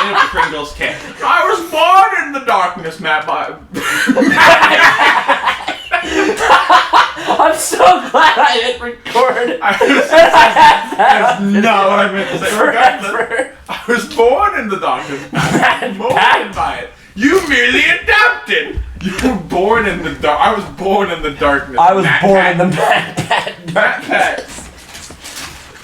in a Pringles can. I was born in the darkness, Matt. I'm so glad I hit record. That's not what I meant to say. Forever. I was born in the darkness, Matt. Molded by it. You merely adopted. You were born in the dark. I was born in the darkness. I was born in the Matt Pat.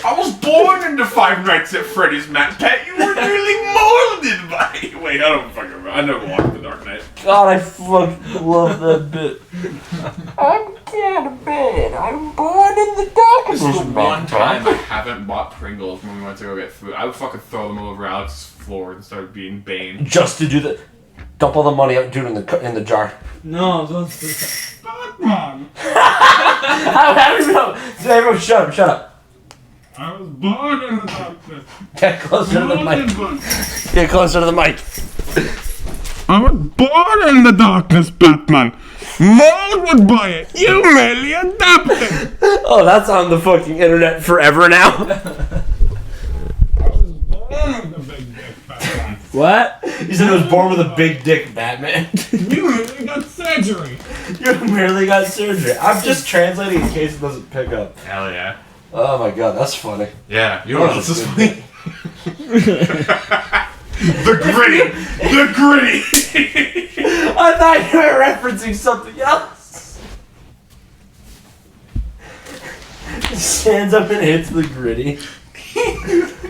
I was born into Five Nights at Freddy's, Matt Pat. You were merely molded by it. Wait, I don't fucking remember. I never watched The Dark Knight. God, I fucking love that bit. I'm out of bed. I'm born in the darkness. This is the one time I haven't bought Pringles when we went to go get food. I would fucking throw them over Alex's floor and start being Bane. Just to do the... Dump all the money out and do it in the jar. No, don't do that. Batman! I don't even know. Everyone shut up. I was born in the darkness. Get closer to the mic. Get closer to the mic. I was born in the darkness, Batman. Molded by it. You merely adopted. Oh, that's on the fucking internet forever now. I was born with a big dick, Batman. What? You said I was born with a big dick, Batman. You merely got surgery. You merely got surgery. I'm just translating in case it doesn't pick up. Hell yeah. Oh my god, that's funny. Yeah, you know what else is funny? The gritty! The gritty! I thought you were referencing something else. Stands up and hits the gritty.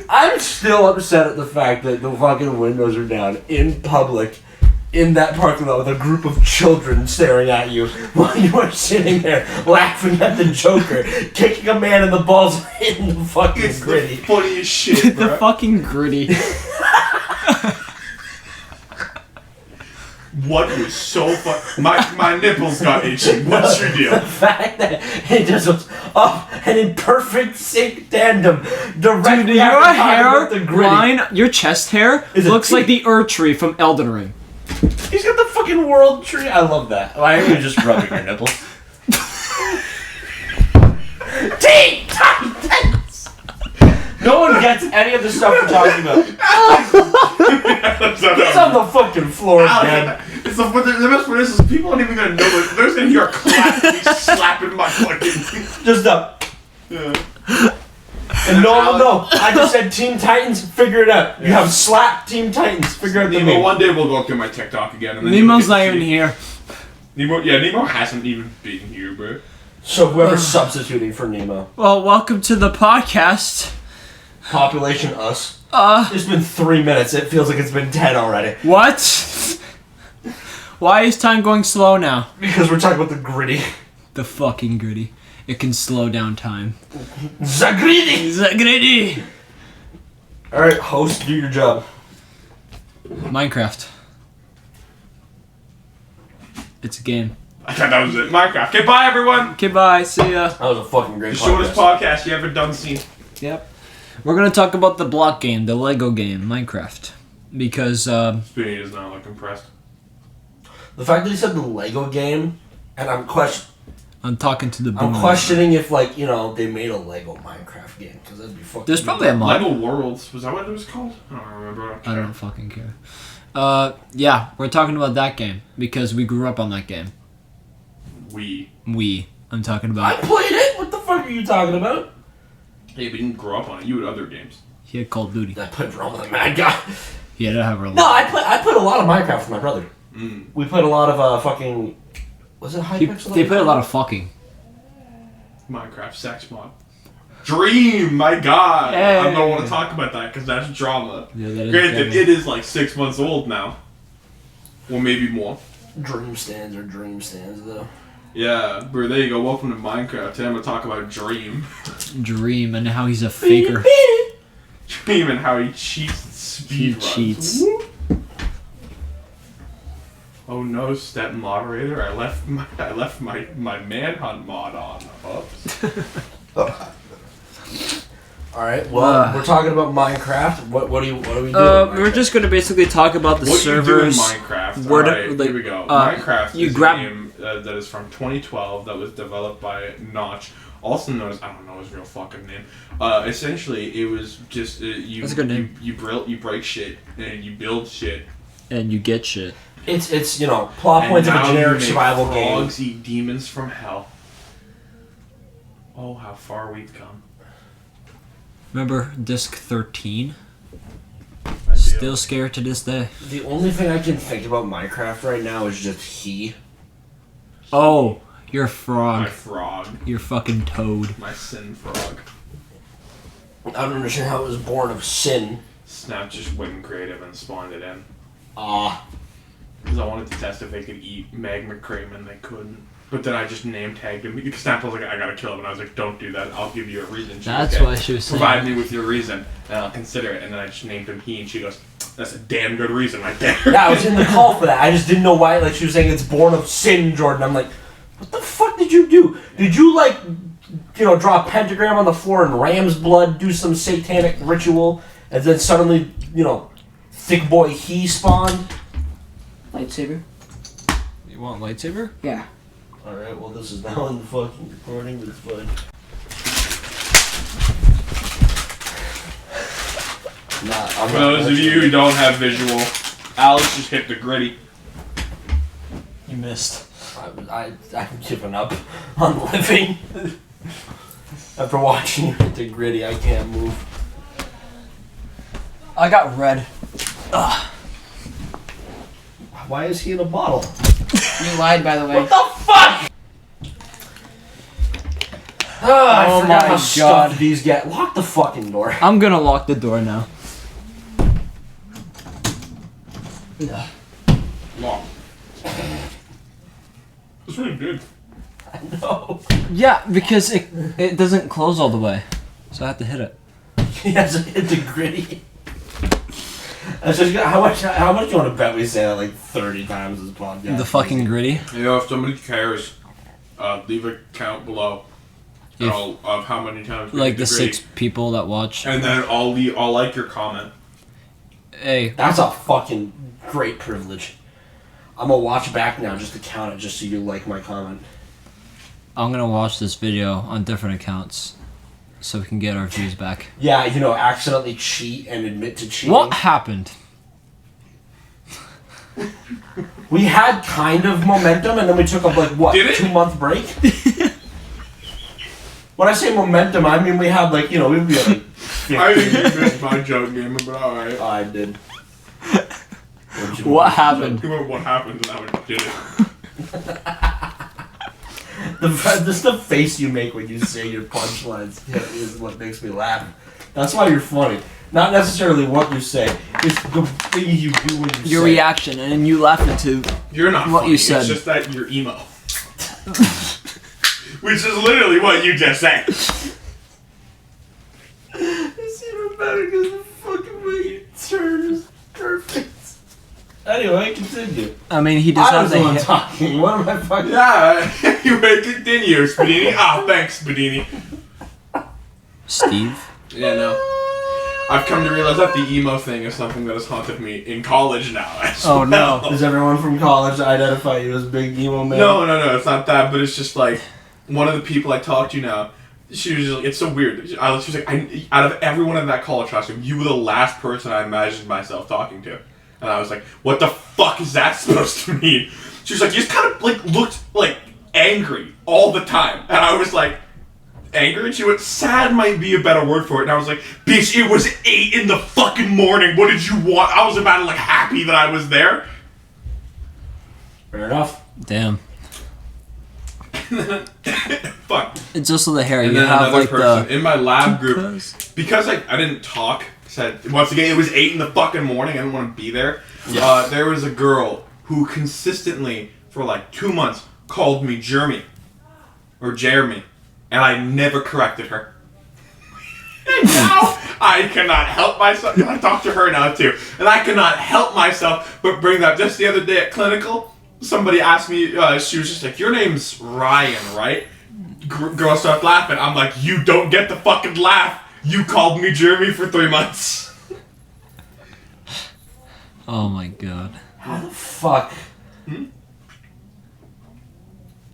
I'm still upset at the fact that the fucking windows are down in public in that parking lot with a group of children staring at you while you are sitting there laughing at the Joker, kicking a man in the balls and hitting the fucking gritty. The funniest shit, bro. The fucking gritty. What was so fun? My nipples got itchy. What's your deal? The fact that it just was up and in perfect sync tandem directly Dude, your after the gritty. hairline, your chest hair, looks like the tree from Elden Ring. He's got the fucking world tree. I love that. Why are you just rubbing your nipples? Teen Titans! No one gets any of the stuff we're talking about. He's on the fucking floor, man. It's the best part is people aren't even gonna know it. They're just gonna hear a clap me slapping my fucking... Just up. Yeah. And no one will know. I just said Teen Titans, figure it out. You have slapped Teen Titans, figure out the Nemo, name. one day we'll go through my TikTok again. And then Nemo's not even here. Nemo hasn't even been here, bro. So whoever's substituting for Nemo. Well, welcome to the podcast. Population us. It's been 3 minutes. It feels like it's been 10 already. What? Why is time going slow now? Because we're talking about the gritty. The fucking gritty. It can slow down time. The gritty! The gritty! Alright, host, do your job. Minecraft. It's a game. I thought that was it. Minecraft. Okay, bye everyone. Okay, bye. See ya. That was a fucking great The shortest podcast you ever done seen. Yep. We're gonna talk about the block game, the Lego game, Minecraft. Because, Spinny does not look impressed. The fact that he said the Lego game, and I'm talking to the boomers. I'm questioning if, like, you know, they made a Lego Minecraft game, because that'd be fucking... There's probably a mod. Lego Worlds. Was that what it was called? I don't remember. I don't fucking care. Yeah, we're talking about that game, because we grew up on that game. I'm talking I about... played it! What the fuck are you talking about? Hey, we didn't grow up on it. You had other games. He had Call of Duty. I played Rome with a Mad Guy. He had to have a No, I played a lot of Minecraft with my brother. Mm. We played a lot of fucking... Was it Hypixel? They played a lot of fucking. Minecraft sex mod. Dream, my god. Hey. I don't want to talk about that because that's drama. Yeah, that is Granted, drama. it is like 6 months old now. Or maybe more. Dream stands are dream stands, though. Yeah, bro, there you go. Welcome to Minecraft. Today I'm going to talk about Dream. Dream and how he's a faker. Dream and how he cheats and speed runs. cheats. Woo. Oh no, step moderator! I left my manhunt mod on. Oops. All right. Well, we're talking about Minecraft. What are we doing? We're just gonna basically talk about the What servers. you do in Minecraft? Where Alright, like, here we go. uh, Minecraft you is grab- a game that is from 2012 that was developed by Notch. also known as, I don't know his real fucking name. Essentially, it was just you. That's a good name. You break shit and you build shit. And you get shit. It's plot points of a generic survival game. Frogs eat demons from hell. Oh, how far we've come. Remember disc 13? I do. Still scared to this day. The only thing I can think about Minecraft right now is just he. Oh, you're a frog. My frog. You're fucking toad. My sin frog. I don't understand how it was born of sin. Snap just went creative and spawned it in. Ah. Because I wanted to test if they could eat magma cream and they couldn't. But then I just name tagged him. Because Snap was like, I gotta kill him. And I was like, don't do that. I'll give you a reason. She That's goes, why she was saying. Provide me with your reason and I'll consider it. And then I just named him he and she goes, that's a damn good reason right there. Yeah, I was in the call for that. I just didn't know why. Like, she was saying it's born of sin, Jordan. I'm like, what the fuck did you do? Did you, like, draw a pentagram on the floor in ram's blood, do some satanic ritual, and then suddenly, thick boy he spawned? Lightsaber? You want lightsaber? Yeah. Alright, well, this is now in the fucking recording, but it's fine. For those of you who don't have visual, Alex just hit the gritty. You missed. I've given up on living. After watching you hit the gritty, I can't move. I got red. Ugh. Why is he in a bottle? You lied, by the way. What the fuck? I Oh forgot my how God. stuffed these get. Lock the fucking door. I'm gonna lock the door now. Long. It's really big. I know. Yeah, because it doesn't close all the way. So I have to hit it. He hasn't hit the gritty. That's just, how much do you want to bet we say that like 30 times this podcast? The fucking gritty. If somebody cares, leave a count below. Of how many times we Like hit the gritty. 6 people that watch. And then I'll like your comment. Hey, That's a fucking great privilege. I'm gonna watch back now just to count it, just so you like my comment. I'm gonna watch this video on different accounts so we can get our views back. Yeah, accidentally cheat and admit to cheating. What happened? We had kind of momentum, and then we took a 2-month break. When I say momentum, I mean we had we'd be like. I think you missed my joke game, but alright. I did. What happened? What happened and how it did it. Just the face you make when you say your punchlines is what makes me laugh. That's why you're funny. Not necessarily what you say. It's the things you do when you say. Your reaction, and then you laughed into You're not what funny. you said. It's just that you're emo. Which is literally what you just said. It's even better because the fucking way you turn is perfect. Anyway, continue. I mean, he does I have was the the one hit. talking. What am I fucking... Yeah, you may continue, Spadini. Thanks, Spadini. Steve? Yeah, no. I've come to realize that the emo thing is something that has haunted me in college now. Oh, no. Does everyone from college identify you as big emo man? No, it's not that, but it's just like, one of the people I talk to now, she was just like, it's so weird. She was like, out of everyone in that college costume, you were the last person I imagined myself talking to. And I was like, what the fuck is that supposed to mean? She was like, you just kind of looked angry all the time. And I was like, angry? And she went, sad might be a better word for it. And I was like, bitch, it was 8 in the fucking morning. What did you want? I was about happy that I was there. Fair enough. Damn. Fuck. It's also the hair. And You then have another person the... in my lab group, because I didn't talk, said, once again, it was 8 in the fucking morning, I didn't want to be there. Yeah. There was a girl who consistently, for 2 months, called me Jeremy. Or Jeremy. And I never corrected her. And now, I cannot help myself. I talk to her now, too. And I cannot help myself but bring that. Just the other day at clinical, somebody asked me, she was just like, your name's Ryan, right? Girl started laughing. I'm like, you don't get the fucking laugh. You called me Jeremy for 3 months. Oh my god. How the fuck?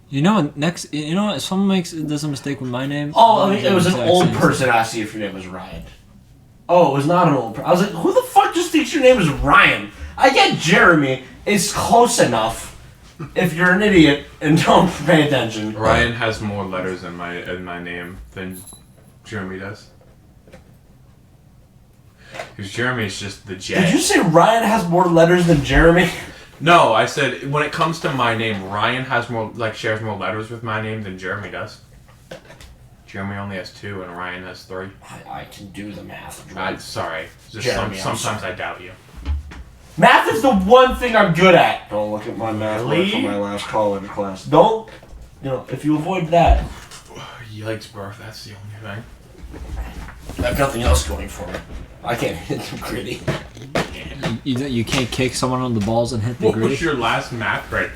You You know what? If someone does a mistake with my name. Oh, I'll I mean, do it was the an exact old same person asking if your name was Ryan. Oh, it was not an old person. I was like, who the fuck just thinks your name is Ryan? I get Jeremy. It's close enough. If you're an idiot and don't pay attention. Ryan has more letters in my name than Jeremy does. Because Jeremy is just the J. Did you say Ryan has more letters than Jeremy? No, I said when it comes to my name, Ryan has shares more letters with my name than Jeremy does. Jeremy only has 2 and Ryan has 3. I can do the math. I'm sorry. Just Jeremy, sometimes I doubt you. Math is the one thing I'm good at. Don't look at my math work Really? from my last college class. Don't. If you avoid that. Yikes, bro. That's the only thing. I have nothing else going for me. I can't hit the gritty. You can't kick someone on the balls and hit the What gritty. was your last math grade?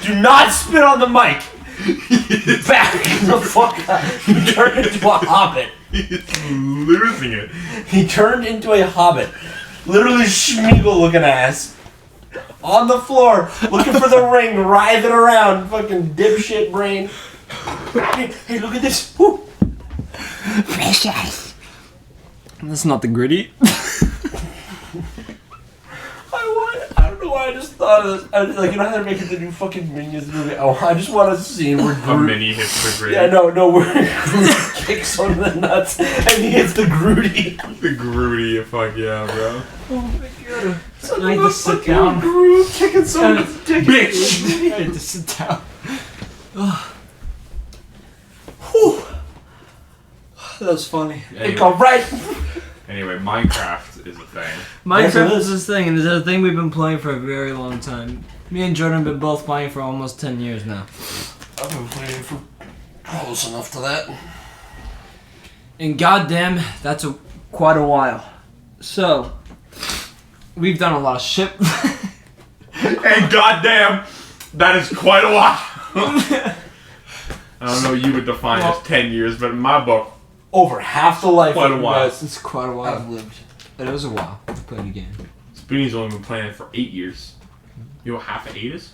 Do not spit on the mic. Back the fuck up. He turned into a hobbit. He's losing it. He turned into a hobbit. Literally Schmeagle looking ass. On the floor, looking for the ring, writhing around. Fucking dipshit brain. Hey, look at this. Woo. Precious. That's not the gritty. I don't know why I just thought of this. You know how they're making the new fucking Minions movie? Oh, I just want a scene where A Groot... mini hits the grid. Yeah, no, where Groot kicks on the nuts and he hits the Grooty. The Groody, fuck yeah, bro. Oh my god. I had to sit down. Groot kicking someone's dick. Bitch! I had to sit down. Whew. That was funny. It go right. Anyway, Minecraft is a thing. Minecraft is this thing, and it's a thing we've been playing for a very long time. Me and Jordan have been both playing for almost 10 years now. I've been playing for close enough to that. And goddamn, that's quite a while. So, we've done a lot of shit. And goddamn, that is quite a while. I don't know what you would define as 10 years, but in my book, Over half the life Quite a of while. us. It's quite a while. I've lived. It was a while to play the game. Spoonie's only been playing it for 8 years. You know what half of 8 is?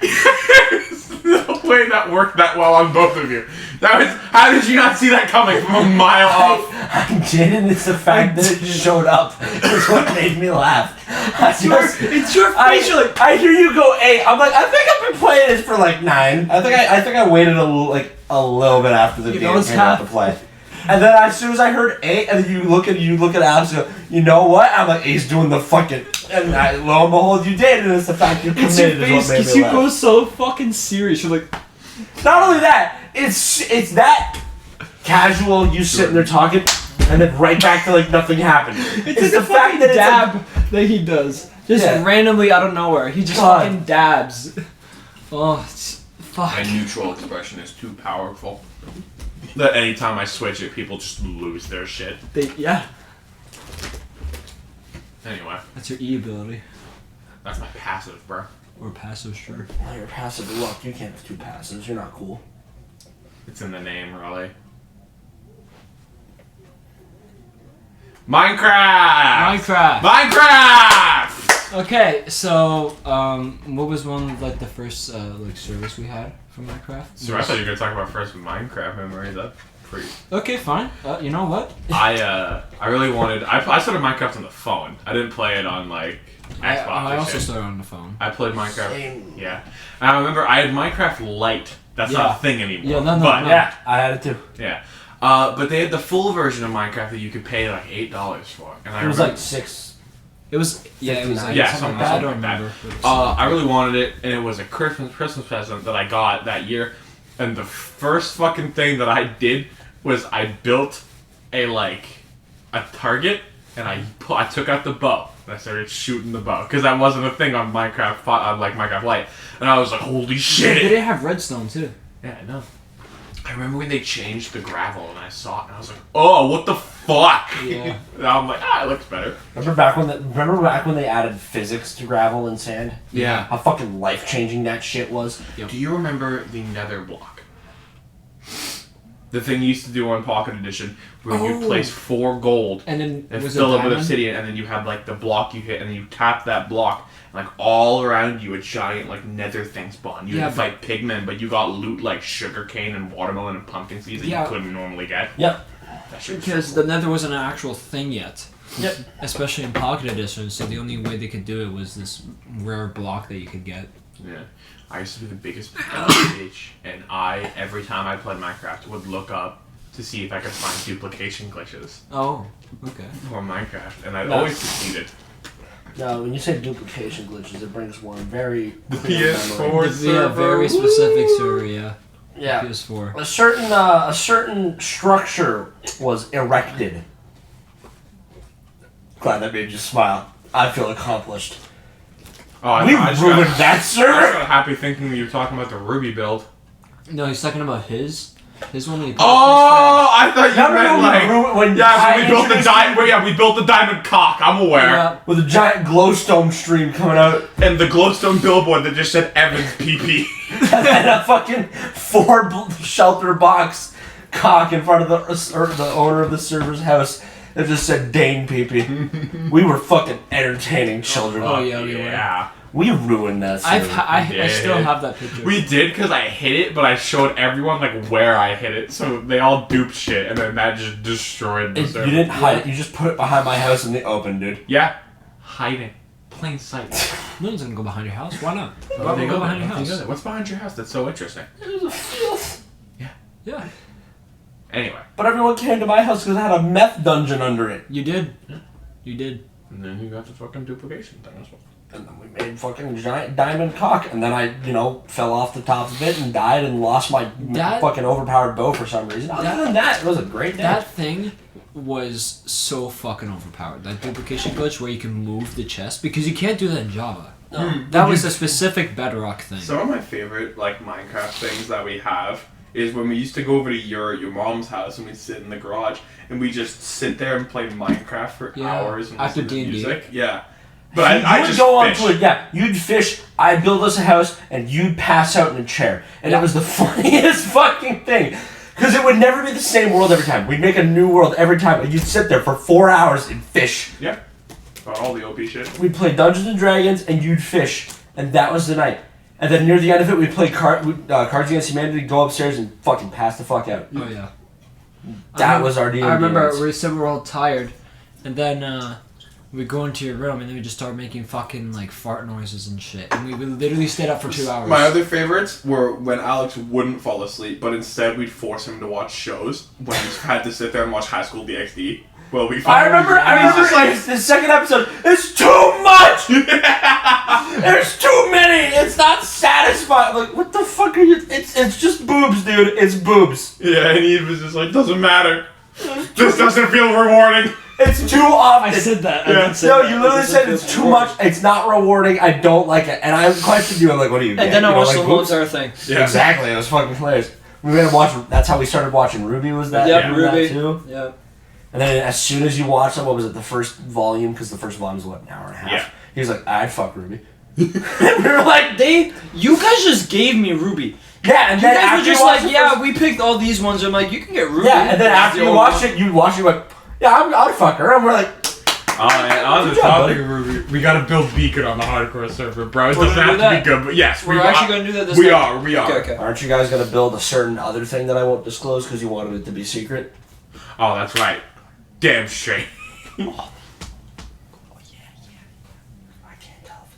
There's no way that worked that well on both of you. How did you not see that coming from a mile off? I did, and it's the fact that it showed up is what made me laugh. It's your facial. I hear you go 8. I'm like, I think I've been playing this for like 9. I think I waited a little bit after the game it's came out to play. And then as soon as I heard 8, and then you look at Alex and go, you know what? I'm like, he's doing the fucking, and lo and behold, you did, and it's the fact you It's your committed is face what made because me you laugh. go so fucking serious. You're like, Not only that, it's that casual, you sitting there talking, and then right back to like nothing happened. it's the fact that dab that he does. Just Yeah. randomly out of nowhere. He just God. fucking dabs. Oh, it's, fuck. My neutral expression is too powerful. That anytime I switch it, people just lose their shit. Yeah. Anyway, That's your E ability. that's my passive, bro. Or passive, sure. Oh, you're passive. Look, you can't have 2 passives. You're not cool. It's in the name, really. Minecraft! Minecraft! Okay, so what was one of like the first service we had for Minecraft? So I thought you were gonna talk about first Minecraft memories. That's pretty. Okay, fine. You know what? I really wanted. I started Minecraft on the phone. I didn't play it on like Xbox. I or also shit. started on the phone. I played Minecraft. Same. Yeah, and I remember I had Minecraft Lite. That's Yeah. not a thing anymore. Yeah, no, But no. Yeah, I had it too. yeah. But they had the full version of Minecraft that you could pay like $8 for, and I It was remember, like 6. It was it was like, Yeah, something something like that. I like don't that. remember. but it was I really wanted it, and it was a Christmas present that I got that year. And the first fucking thing that I did was I built a target, and I took out the bow and I started shooting the bow because that wasn't a thing on Minecraft Minecraft Lite, and I was like, holy They shit! didn't have redstone too. Yeah, I know. I remember when they changed the gravel, and I saw it, and I was like, oh, what the fuck? Yeah. And I'm like, it looks better. Remember back when they added physics to gravel and sand? Yeah. How fucking life changing that shit was. Do you remember the Nether block? The thing you used to do on Pocket Edition, where you'd place 4 gold And then and was fill it it with diamond? obsidian, and then you had like the block you hit, and then you tap that block, and like all around you a giant like nether thing spawned. You had to fight pigmen, but you got loot like sugarcane and watermelon and pumpkin seeds that you couldn't normally get. Yep. That shit was Because so cool. the nether wasn't an actual thing yet. Yep. Especially in Pocket Edition, so the only way they could do it was this rare block that you could get. Yeah. I used to be the biggest bitch, and every time I played Minecraft, would look up to see if I could find duplication glitches Oh, okay. for Minecraft, and I'd No. always succeeded. Now, when you say duplication glitches, it brings one very clear PS4 memory. Yeah, very specific server, yeah. Yeah. PS4. A certain structure was erected. Glad that made you smile. I feel accomplished. Oh, I We just ruined got, that I just server. got happy thinking you were talking about the Ruby build. No, he's talking about his. His one that he put Oh, I thought you No, no, meant no, like when yeah, I so we built the introduced diamond. Well, yeah, we built the diamond cock. I'm aware, Yeah. with a giant glowstone stream coming out and the glowstone billboard that just said Evans PP. and a fucking 4 shelter box cock in front of the owner of the server's house that just said Dane PP. We were fucking entertaining children. Oh, yeah, we were. Yeah. We ruined that server. I still have that picture. We did because I hit it, but I showed everyone like where I hit it, so they all duped shit, and then that just destroyed the You server. didn't hide it. You just put it behind my house in the open, dude. Yeah, hiding, plain sight. No one's gonna go behind your house. Why not? Oh, Why would they we go behind your They go house? there. What's behind your house? That's so interesting. It was a filth. Yeah, Anyway, But everyone came to my house because it had a meth dungeon under it. you did. You did. and then you got the fucking duplication thing as well. And then we made fucking giant diamond cock. And then I, fell off the top of it and died and lost my That- fucking overpowered bow for some reason. Other than that, it was a great day. That thing was so fucking overpowered. That duplication glitch where you can move the chest because you can't do that in Java. That was a specific Bedrock thing. Some of my favorite like Minecraft things that we have is when we used to go over to your mom's house and we'd sit in the garage and we just sit there and play Minecraft for hours and After listen to D&D. music. Yeah. But you I would just go fish. onto it, yeah. You'd fish, I'd build us a house, and you'd pass out in a chair. And it was the funniest fucking thing. Because it would never be the same world every time. We'd make a new world every time, and you'd sit there for 4 hours and fish. Yeah. All the OP shit. We'd play Dungeons and Dragons, and you'd fish. And that was the night. And then near the end of it, we'd play Cards Against Humanity, go upstairs, and fucking pass the fuck out. Oh yeah. That was our D&D. I remember nights. we said we were all tired, and then we go into your room and then we just start making fucking like fart noises and shit, and we literally stayed up for 2 hours. My other favorites were when Alex wouldn't fall asleep, but instead we'd force him to watch shows when he had to sit there and watch High School DxD. Well, we I remember just like the second episode, it's too much! There's too many! It's not satisfying! Like, what the fuck are you... It's just boobs, dude. It's boobs. yeah, and he was just like, doesn't matter. This doesn't feel rewarding. It's too often. I said that. Yeah. I did say No, that. you literally said it's too much. It's not rewarding. I don't like it. And I questioned you. I'm like, what do you get? And then You I don't watched like the whole boobs? entire thing. Yeah. Exactly. It was fucking hilarious. We were gonna watch... That's how we started watching Ruby, was that? Yep, Remember that Ruby. too? Yep. And then as soon as you watch it, what was it, the first volume? Because the first volume was, what, an hour and a half? Yeah. He was like, I'd fuck Ruby. And we were like, You guys just gave me Ruby. yeah, and You then guys after were just you watch like, the yeah, first- we picked all these ones. I'm like, you can get Ruby. Yeah, and then after you watch it, you went, yeah, I'd fuck her. And we're like, And on the Good job, topic of Ruby, we gotta build Beacon on the hardcore server, bro. It We're doesn't gonna have do to that. be good, but yes, We're actually going to do that this we time. are. Okay. aren't you guys going to build a certain other thing that I won't disclose because you wanted it to be secret? Oh, that's right. Damn straight.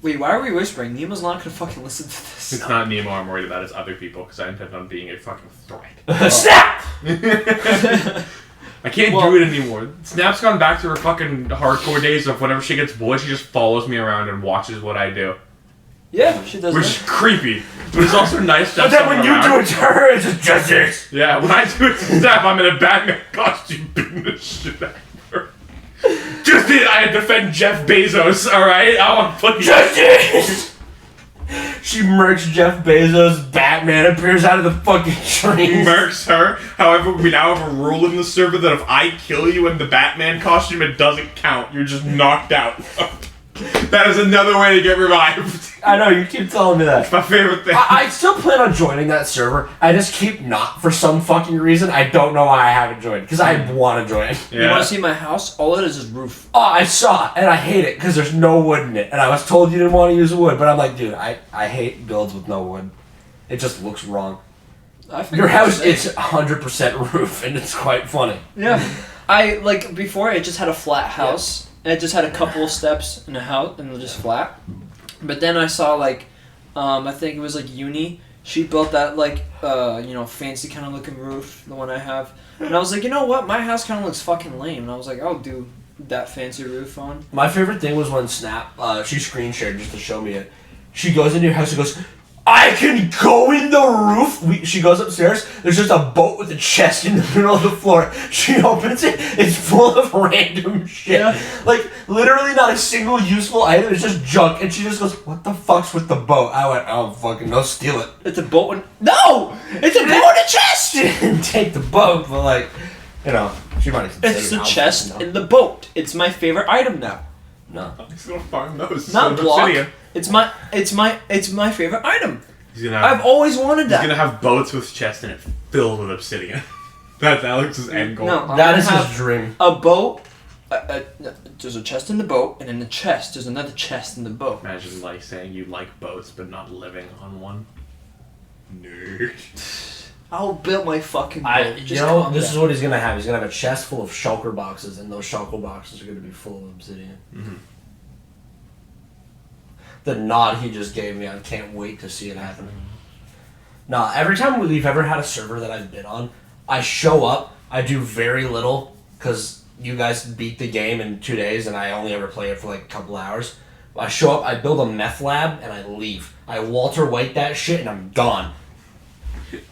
Wait, why are we whispering? Nemo's not going to fucking listen to this. It's not Nemo I'm worried about, it's other people, because I intend on being a fucking threat. Snap! I can't do it anymore. Snap's gone back to her fucking hardcore days of whenever she gets bored, she just follows me around and watches what I do. Yeah, she does Which that. is creepy, but it's also nice to But have then when someone you do around. it to her, it's just justice. Yeah, when I do it to Snap, I'm in a Batman costume beating the shit out of her. Just did I defend Jeff Bezos, alright? I want to put Justice! She murks Jeff Bezos, Batman appears out of the fucking trees. Murks her. However, we now have a rule in the server that if I kill you in the Batman costume, it doesn't count. You're just knocked out. That is another way to get revived. I know, you keep telling me that. It's my favorite thing. I still plan on joining that server. I just keep not for some fucking reason. I don't know why I haven't joined. Because I want to join. You want to see my house? All it is roof. Oh, I saw it, and I hate it because there's no wood in it. And I was told you didn't want to use wood, but I'm like, dude, I hate builds with no wood. It just looks wrong. Your house is 100% roof, and it's quite funny. Yeah. Before it just had a flat house. Yeah. And it just had a couple of steps in a house, and it was just flat. But then I saw, I think it was, Uni. She built that, fancy kind of looking roof, the one I have. And I was like, you know what? My house kind of looks fucking lame. And I was like, I'll do that fancy roof on. My favorite thing was when Snap, she screen shared just to show me it. She goes into your house and goes, I can go in the roof. She goes upstairs. There's just a boat with a chest in the middle of the floor. She opens it. It's full of random shit. Yeah. Literally not a single useful item. It's just junk. And she just goes, what the fuck's with the boat? I went, oh, fucking no, steal it. It's a boat and... No! It's a boat and a chest! She didn't take the boat, but she might have It's the chest in the boat. It's my favorite item now. No. He's gonna farm those. Not block. It's my favorite item. I've always wanted that. He's gonna have boats with chests in it filled with obsidian. That's Alex's end goal. No, that is his dream. A boat. There's a chest in the boat, and in the chest, there's another chest in the boat. Imagine saying you like boats, but not living on one. Nerd. I'll build my fucking boat. This is what he's gonna have. He's gonna have a chest full of shulker boxes, and those shulker boxes are gonna be full of obsidian. Mm-hmm. The nod he just gave me, I can't wait to see it happen. Nah, every time we've ever had a server that I've been on, I show up, I do very little, because you guys beat the game in 2 days, and I only ever play it for a couple hours. I show up, I build a meth lab, and I leave. I Walter White that shit, and I'm gone.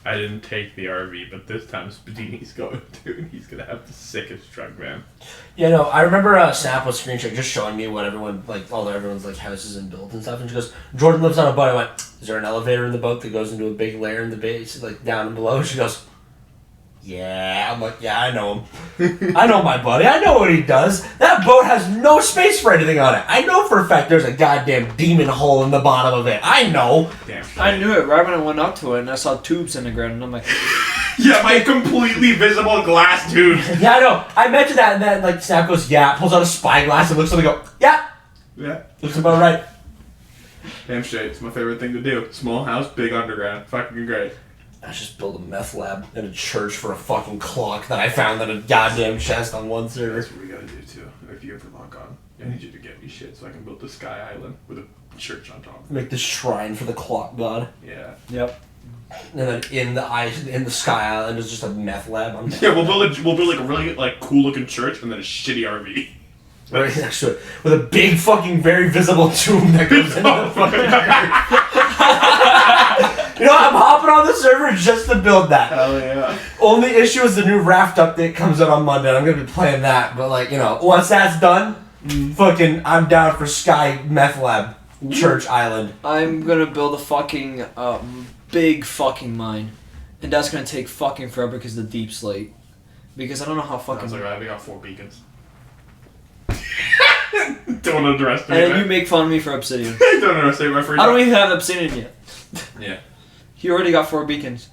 I didn't take the RV, but this time Spadini's going to, and he's gonna have the sickest truck, man. Yeah, no, I remember Snap was screenshot just showing me what everyone, everyone's houses and builds and stuff, and she goes, Jordan lives on a boat. I went, is there an elevator in the boat that goes into a big lair in the base, down and below? She goes, yeah. I'm like, yeah, I know him. I know my buddy. I know what he does. That boat has no space for anything on it. I know for a fact there's a goddamn demon hole in the bottom of it. I know. Damn. I knew it right when I went up to it, and I saw tubes in the ground, and I'm like... Yeah, my completely visible glass tubes. Yeah, I know. I mentioned that, and then, Snap goes, yeah, pulls out a spyglass and looks at it and go, yeah. Yeah. Looks about right. Damn straight. It's my favorite thing to do. Small house, big underground. Fucking great. I just built a meth lab in a church for a fucking clock that I found in a goddamn chest on one server. That's what we gotta do too. If you ever log on, I need you to get me shit so I can build the Sky Island with a church on top. Make this shrine for the clock god. Yeah. Yep. And then in the Sky Island is just a meth lab. Yeah, we'll build a really cool looking church and then a shitty RV. Right next to it, with a big fucking very visible tomb that goes into the fucking You know, I'm hopping on the server just to build that. Hell yeah. Only issue is the new Raft update comes out on Monday. I'm gonna be playing that, but once that's done, fucking, I'm down for Sky Meth Lab, Church Island. I'm gonna build a fucking big fucking mine, and that's gonna take fucking forever because of the deep slate. Because I don't know how fucking. Sounds like we got 4 beacons. Don't underestimate And that. you make fun of me for obsidian. Don't underestimate my free I don't even have obsidian yet. Yeah. He already got 4 beacons.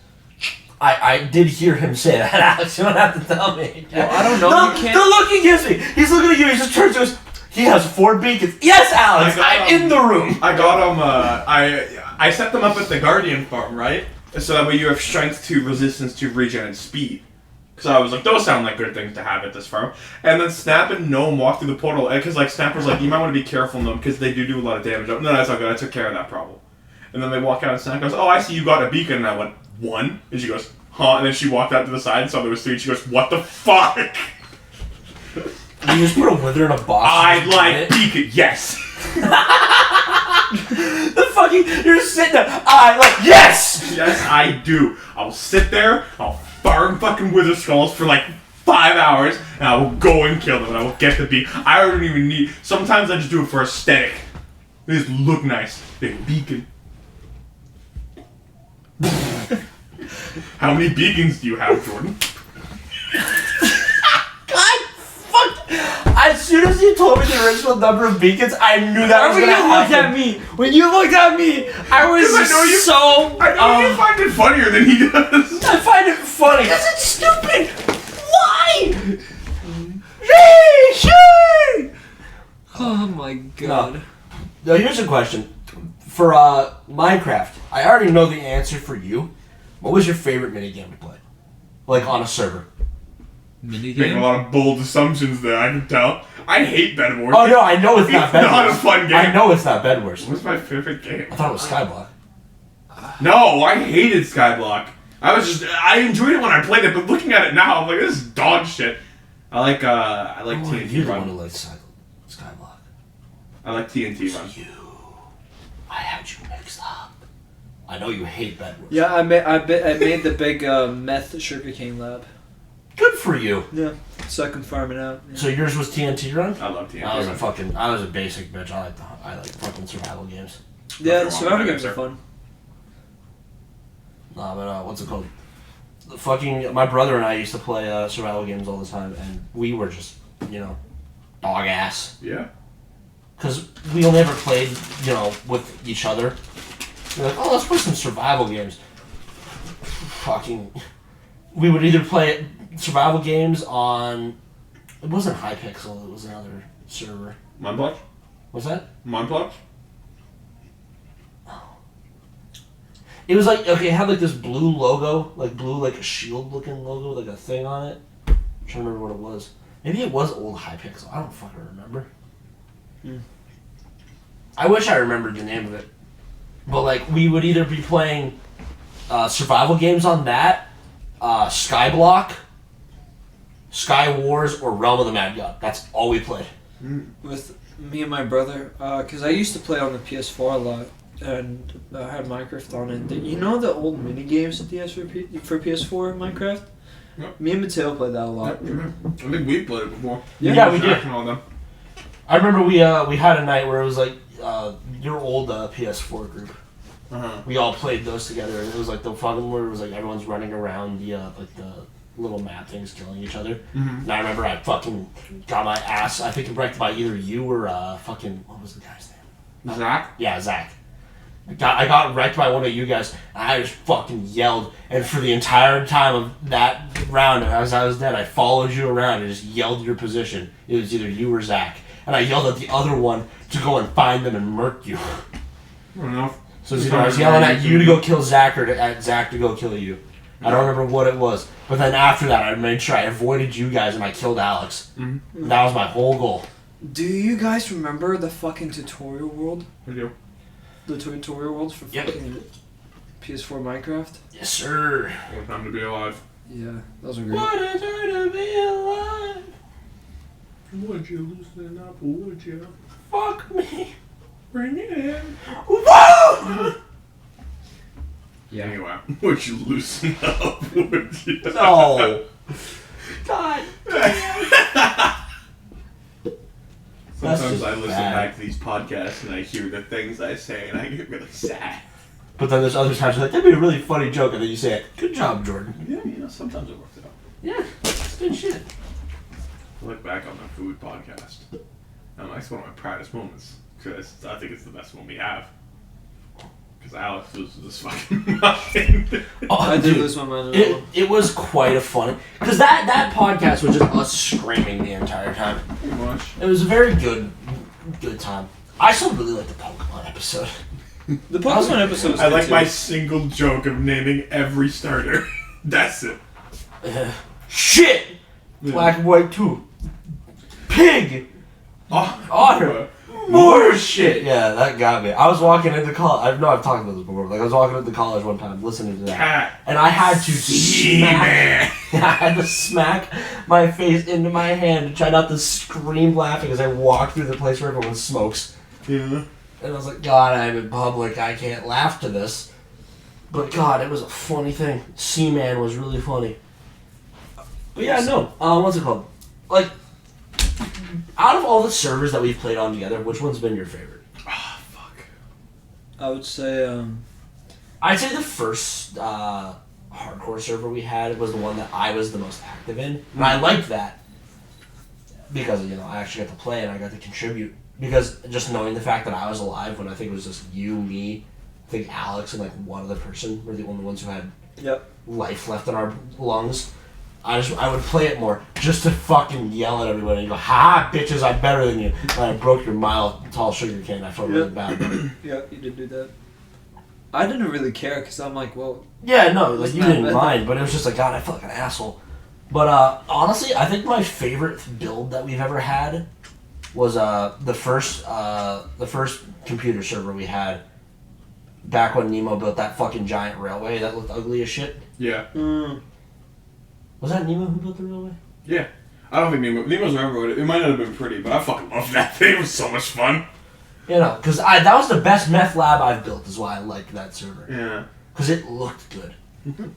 I did hear him say that, Alex. You don't have to tell me. Well, I don't know. No, You can't. the look he gives me. He's looking at you. He just turns to us. He has 4 beacons. Yes, Alex. I'm in the room. I got them. I set them up at the Guardian farm, right? So that way you have strength to resistance to regen and speed. So I was like, those sound like good things to have at this farm. And then Snap and Gnome walked through the portal, because Snap was like, you might want to be careful, Gnome, because they do a lot of damage. No, that's all good. I took care of that problem. And then they walk out and Snap goes, oh, I see you got a beacon. And I went, 1? And she goes, huh? And then she walked out to the side and saw there was 3. And she goes, what the fuck? You just put a wither in a box. I like beacon. Yes. The fucking, you're sitting there. I like, yes. Yes, I do. I'll sit there. I'll farm fucking wither skulls for 5 hours, and I will go and kill them, and I will get the beacon. I don't even need. Sometimes I just do it for aesthetic. They just look nice. Big beacon. How many beacons do you have, Jordan? God, fuck. As soon soon as you told me the original number of beacons, I knew that was When gonna you looked happen. at me, when you looked at me, I was I know you- so. I know you find it funnier than he does. I find it funny. Because it's stupid. Why? Oh my god. Now here's a question. For Minecraft, I already know the answer for you. What was your favorite minigame to play? Like on a server? Making a Minigame? lot of bold assumptions there, I can tell. I hate Bed Wars. Oh no, I know it's not It's Bed not Wars. a fun game. I know it's not Bed Wars. What's my favorite game? I thought it was Skyblock. No, I hated Skyblock. I enjoyed it when I played it, but looking at it now, I'm like, this is dog shit. I like TNT You're the one who Run. likes Skyblock. I like TNT Run. I had you mixed up. I know you hate Bed Wars. Yeah, I made the big meth sugarcane lab. Good for you. Yeah, so I can farm it out. Yeah. So yours was TNT Run? I love TNT Run. I was a basic bitch. I like fucking survival games. Yeah, the Nothing wrong survival with games that, are fun. Nah, but what's it called? My brother and I used to play survival games all the time, and we were just, dog ass. Yeah. Because we only ever played, with each other. We're like, oh, let's play some survival games. We would either play survival games on. It wasn't Hypixel, it was another server. Mineplex? What's that? Mineplex? It was like, okay, it had like this blue logo, like a shield looking logo, like a thing on it. I'm trying to remember what it was. Maybe it was old Hypixel. I don't fucking remember. I wish I remembered the name of it. But like, we would either be playing survival games on that, Skyblock, Sky Wars, or Realm of the Mad God. That's all we played. With me and my brother, because I used to play on the PS4 a lot, and I had Minecraft on it. You know the old mini games that he has for PS4 Minecraft? Yep. Me and Mateo played that a lot. I think we played it before. Yeah, we did. And all them. I remember we had a night where it was like your old PS4 group. Uh-huh. We all played those together, and it was like the fucking where it was like everyone's running around the like the little map things, killing each other. Mhm. And I remember I fucking got my ass. I think wrecked by either you or fucking what was the guy's name? Zach? Yeah, Zach. I got wrecked by one of you guys, and I just fucking yelled. And for the entire time of that round, as I was dead, I followed you around and just yelled your position. It was either you or Zach. And I yelled at the other one to go and find them and murk you. I don't know. So it's either I was yelling at you to go kill Zach or at Zach to go kill you. I don't remember what it was. But then after that, I made sure I avoided you guys and I killed Alex. Mm-hmm. That was my whole goal. Do you guys remember the fucking tutorial world? We do. The tutorial worlds for Yep. fucking PS4 Minecraft? Yes, sir. What time to be alive? Yeah, those are great. What a time to be alive. Would you loosen up? Would you? Fuck me. Bring it in. Whoa! Yeah. Anyway, would you loosen up? Would you? No. God. Sometimes just I listen bad. back to these podcasts and I hear the things I say and I get really sad. But then there's other times you're like, that'd be a really funny joke, and then you say it. Good job, Jordan. Yeah, sometimes it works out. Yeah, it's good shit. I look back on my food podcast. That's one of my proudest moments because I think it's the best one we have. Because Alex loses this fucking mind. I did dude, lose my mind at all. it was quite a funny, because that podcast was just us screaming the entire time. Pretty much. It was a very good time. I still really like the Pokemon episode. The Pokemon episode was I good like too. my single joke of naming every starter. That's it. Shit! Black and white too. Pig! Oh, Otter! More shit! Yeah, that got me. I was walking into college. I know I've talked about this before. Like, I was walking into college one time listening to that. cat. And I had to He-Man. I had to smack my face into my hand to try not to scream laughing as I walked through the place where everyone smokes. Yeah. And I was like, God, I'm in public. I can't laugh to this. But God, it was a funny thing. Seaman was really funny. But yeah, no. What's it called? Like, out of all the servers that we've played on together, which one's been your favorite? Ah, fuck. I would say, I'd say the first hardcore server we had was the one that I was the most active in. And I liked that. because I actually got to play and I got to contribute. Because just knowing the fact that I was alive when I think it was just you, me, I think Alex and like one other person were the only ones who had life left in our lungs. I would play it more just to fucking yell at everybody and go, "Ha, bitches, I'm better than you." And I broke your mile tall sugar cane. I felt really bad about it. Yeah, you did do that. I didn't really care because I'm like, well. Yeah, no, like you didn't mind, but it was just like, God, I felt like an asshole. But honestly, I think my favorite build that we've ever had was the first computer server we had back when Nemo built that fucking giant railway that looked ugly as shit. Yeah. Was that Nemo who built the railway? Yeah. I don't think Nemo's railroad. It might not have been pretty, but I fucking loved that thing. It was so much fun. Because that was the best meth lab I've built. Is why I liked that server. Yeah. Because it looked good.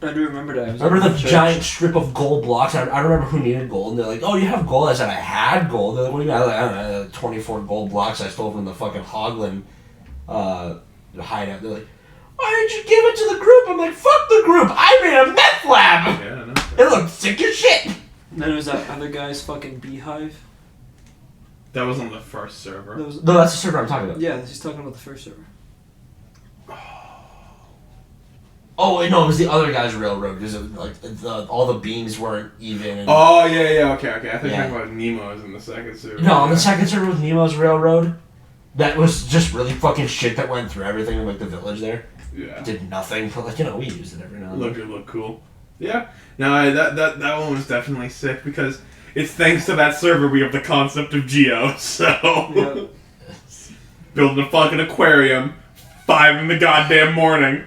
I do remember that. I remember the giant strip of gold blocks. I remember who needed gold, and they're like, "Oh, you have gold?" I said, "I had gold." They're like, "What do you mean?" I was like, "I don't know, 24 gold blocks I stole from the fucking Hoglin hideout." They're like, "Why didn't you give it to the group?" I'm like, "Fuck the group! I made a meth lab." Yeah, I know. It looked sick as shit. And then there was that other guy's fucking beehive. That was on the first server. That was, No, that's the server I'm talking about. yeah, he's talking about the first server. Oh wait, no, it was the other guy's railroad because all the beams weren't even. And Oh yeah, okay. I thought you were Yeah. talking about Nemo's in the second server. no, on the second server with Nemo's railroad, that was just really fucking shit that went through everything in like the village there. Yeah. Did nothing, but like we used it every now and then. It looked cool. Yeah. No, that one was definitely sick because it's thanks to that server we have the concept of Geo. So building a fucking aquarium, 5 in the goddamn morning.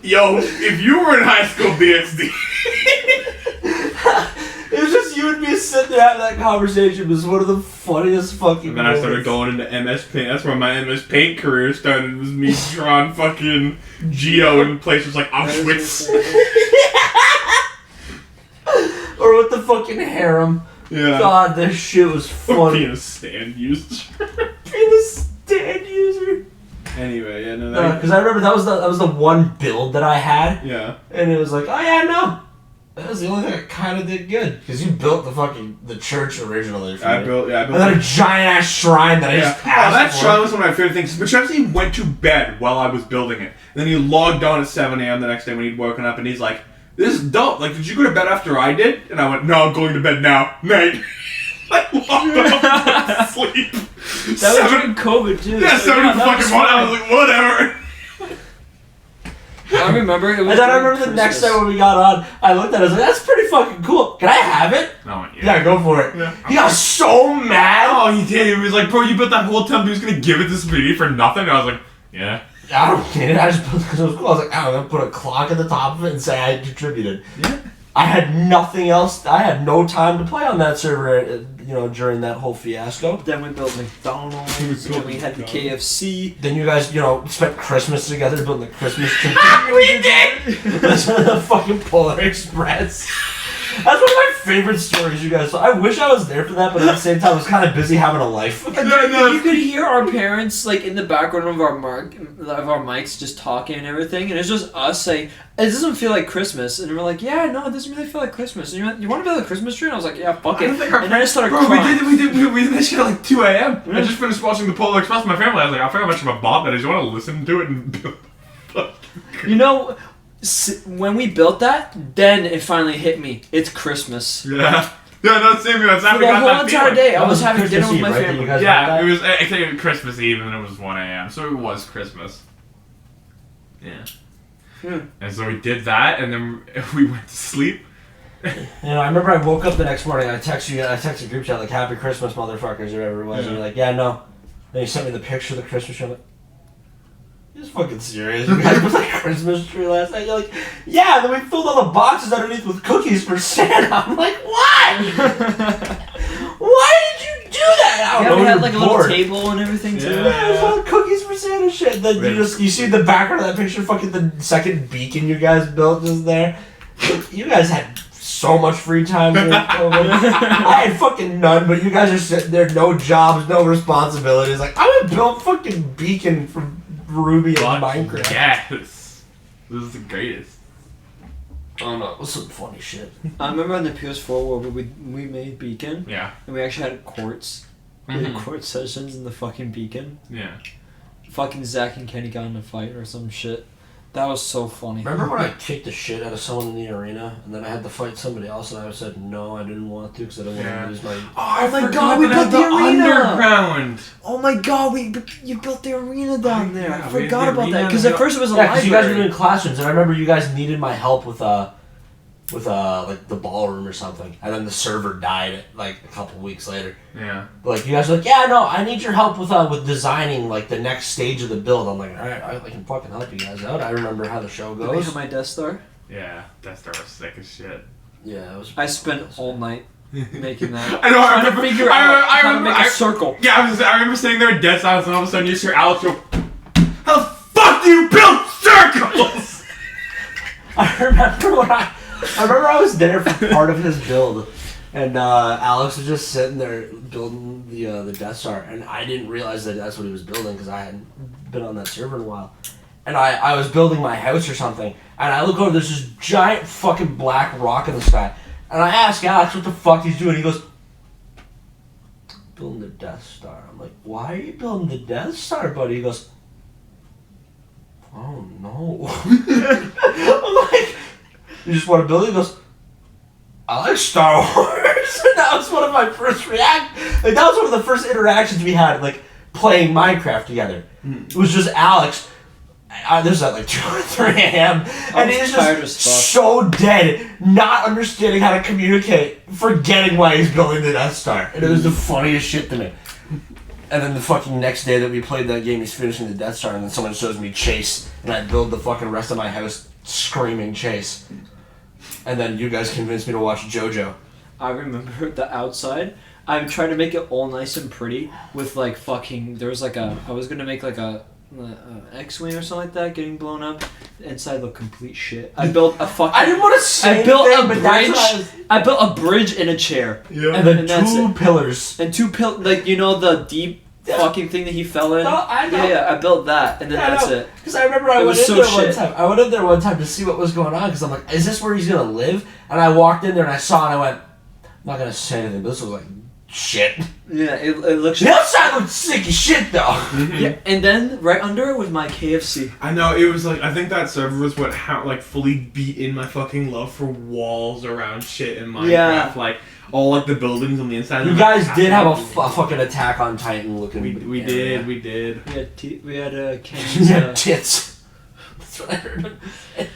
Yo, if you were in high school DxD. It was just you and me sitting there having that conversation. It was one of the funniest fucking And then I started moments. going into MS Paint. That's where my MS Paint career started. It was me drawing fucking Geo in places like Auschwitz. Or with the fucking harem. Yeah. God, this shit was funny. Being a stand user. Being a stand user. Anyway, yeah, no, Because I remember that was the one build that I had. yeah. And it was like, oh yeah, no. That was the only thing that kind of did good. Because you built the church originally for me. I built And then a giant ass shrine that I just passed. that shrine was one of my favorite things. But Chelsea went to bed while I was building it. And then he logged on at 7 a.m. the next day when he'd woken up and he's like, "This is dope. Like, did you go to bed after I did?" And I went, "No, I'm going to bed now. Night." I logged off to sleep. That was during COVID too. Yeah, So, 7 that was fucking 1. I was like, whatever. I remember it was. And then I during remember the next Christmas. time when we got on, I looked at it, I was like, that's pretty fucking cool. Can I have it? No, Yeah, go for it. Yeah. He got so mad. Oh, he did. He was like, "Bro, you built that whole temple. He was gonna give it to Speedy for nothing." And I was like, "Yeah." I don't get it. I just put it because it was cool. I was like, I'm gonna put a clock at the top of it and say I contributed. Yeah. I had nothing else. I had no time to play on that server, during that whole fiasco. Then we built McDonald's. And we had the KFC. Then you guys, spent Christmas together building the Christmas tree. We did. That's the fucking Polar Express. That's one of my favorite stories you guys saw. I wish I was there for that, but at the same time, I was kind of busy having a life. You could hear our parents like in the background of our mics just talking and everything, and it's just us saying, "It doesn't feel like Christmas," and we're like, "Yeah, no, it doesn't really feel like Christmas." And you want to build a Christmas tree? And I was like, "Yeah, fuck it." And then I started crying. We did that shit at like 2 a.m. I just finished watching the Polar Express with my family. I was like, I forgot how much of a bop that is. You want to listen to it and When we built that, then it finally hit me. It's Christmas. Yeah. Yeah, no, same here. That's how For we the got whole that entire feeling. day, I That was was having Christmas dinner with Eve, my right, that family. you guys Yeah, did it was. I think it was Christmas Eve and it was 1 a.m. So it was Christmas. Yeah. And so we did that, and then we went to sleep. I remember I woke up the next morning. I texted group chat like "Happy Christmas, motherfuckers" or whatever it was. Yeah. And you're like, "Yeah, no." Then you sent me the picture of the Christmas tree. I'm like, "You're fucking serious? You guys put like Christmas tree last night?" You're like, "Yeah." Then we filled all the boxes underneath with cookies for Santa. I'm like, "Why? Why did you do that?" I don't Yeah, know. we we had were like a bored. little table and everything too. Yeah, there's all the cookies for Santa shit. Then you see the background of that picture, fucking the second beacon you guys built just there. You guys had so much free time during COVID. I had fucking none, but you guys are sitting there, no jobs, no responsibilities. Like, I'm gonna build fucking beacon from Ruby and Minecraft. Yes. This is the greatest. Oh no, it was some funny shit. I remember on the PS4 where we made Beacon. Yeah. And we actually had courts. We had court sessions in the fucking Beacon. Yeah. Fucking Zach and Kenny got in a fight or some shit. That was so funny. Remember when I kicked the shit out of someone in the arena, and then I had to fight somebody else, and I said no, I didn't want to because I didn't want to lose my. Oh my God, we built the arena! Underground. Oh my god, you built the arena down there. Yeah, I we forgot had the about that arena because and at first it was a Yeah, because library. you guys were doing classrooms, and I remember you guys needed my help with like the ballroom or something, and then the server died like a couple weeks later. Yeah. Like you guys were like, yeah, no, I need your help with designing like the next stage of the build. I'm like, all right, I can fucking help you guys out. I remember how the show Did we goes. have my Death Star? Yeah. That star was sick as shit. Yeah, it was. I spent all night making that. I know. I Trying to remember. figure I out how to remember. make a circle. Yeah, I remember sitting there at dead silence, and all of a sudden you hear Alex go, "How the fuck do you build circles?" I remember I was there for part of his build, and Alex was just sitting there building the Death Star, and I didn't realize that that's what he was building because I hadn't been on that server in a while. And I was building my house or something, and I look over, there's this giant fucking black rock in the sky, and I ask Alex what the fuck he's doing. He goes, building the Death Star. I'm like, why are you building the Death Star, buddy? He goes, oh no. I'm like, you just want to build it? He goes, I like Star Wars. And that was one of my first that was one of the first interactions we had, like, playing Minecraft together. It was just Alex. This was at like 2 or 3 a.m. And he was just so dead, not understanding how to communicate, forgetting why he's building the Death Star. And it was the funniest shit to me. And then the fucking next day that we played that game, he's finishing the Death Star, and then someone shows me Chase, and I build the fucking rest of my house screaming Chase. And then you guys convinced me to watch JoJo. I remember the outside. I'm trying to make it all nice and pretty with like fucking. There was like I was gonna make like a X-wing or something like that getting blown up. The inside looked complete shit. I built a fucking. I didn't want to say I built anything, a but that's what I bridge. was... I built a bridge and a chair. Yeah. And then And that's 2 it. pillars. And 2 like you know the deep fucking thing that he fell in. No, I know. Yeah, I built that, and then Yeah, I that's know. it. Because I remember I It went was in so there one shit. time. I went in there one time to see what was going on because I'm like, is this where he's gonna live? And I walked in there and I saw and I went, I'm not gonna say anything, but this was like shit. Yeah, it looks. The outside looked sick as shit though. Yeah, and then right under it was my KFC. I know, it was like, I think that server was what like fully beat in my fucking love for walls around shit in Minecraft. Yeah. Like, all like the buildings on the inside. You guys did have a fucking Attack on Titan looking. We area. did. We had Kenny's. You had tits. That's what I heard.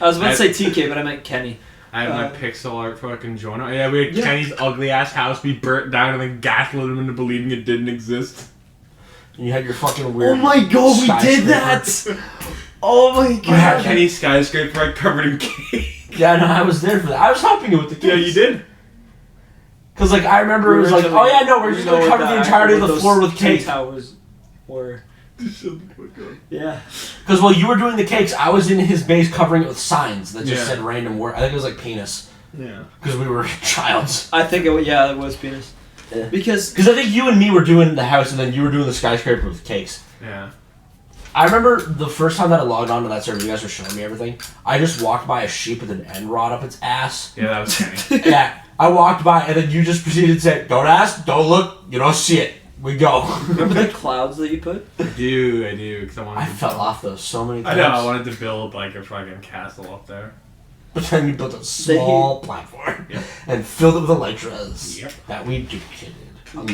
I was about to say TK, but I meant Kenny. I had my pixel art fucking journal. Yeah, we had Yeah. Kenny's ugly ass house be burnt down and then gaslit him into believing it didn't exist. And you had your fucking weird. Oh my god, we did skyscraper. that! Oh my I had god. Kenny's skyscraper like, covered in cake. Yeah, no, I was there for that. I was helping you with the kids. Yeah, you did. Cause like I remember it was like, oh yeah, no, we're just gonna cover the entirety of the floor with cake. Towers were. Yeah. Because while you were doing the cakes, I was in his base covering it with signs that just Yeah. said random word. I think it was like penis. Yeah. Because we were childs. I think it was penis. Yeah. Because Because I think you and me were doing the house, and then you were doing the skyscraper with cakes. Yeah. I remember the first time that I logged onto that server, you guys were showing me everything. I just walked by a sheep with an end rod up its ass. Yeah, that was Kenny. Yeah, I walked by, and then you just proceeded to say, "Don't ask, don't look, you don't see it. We go." remember the clouds that you put? I do, because I wanted I to fell off those so many I times. know, I wanted to build like a fucking castle up there. But then we built a small platform Yep. and filled it with elytras Yep. that we duplicated.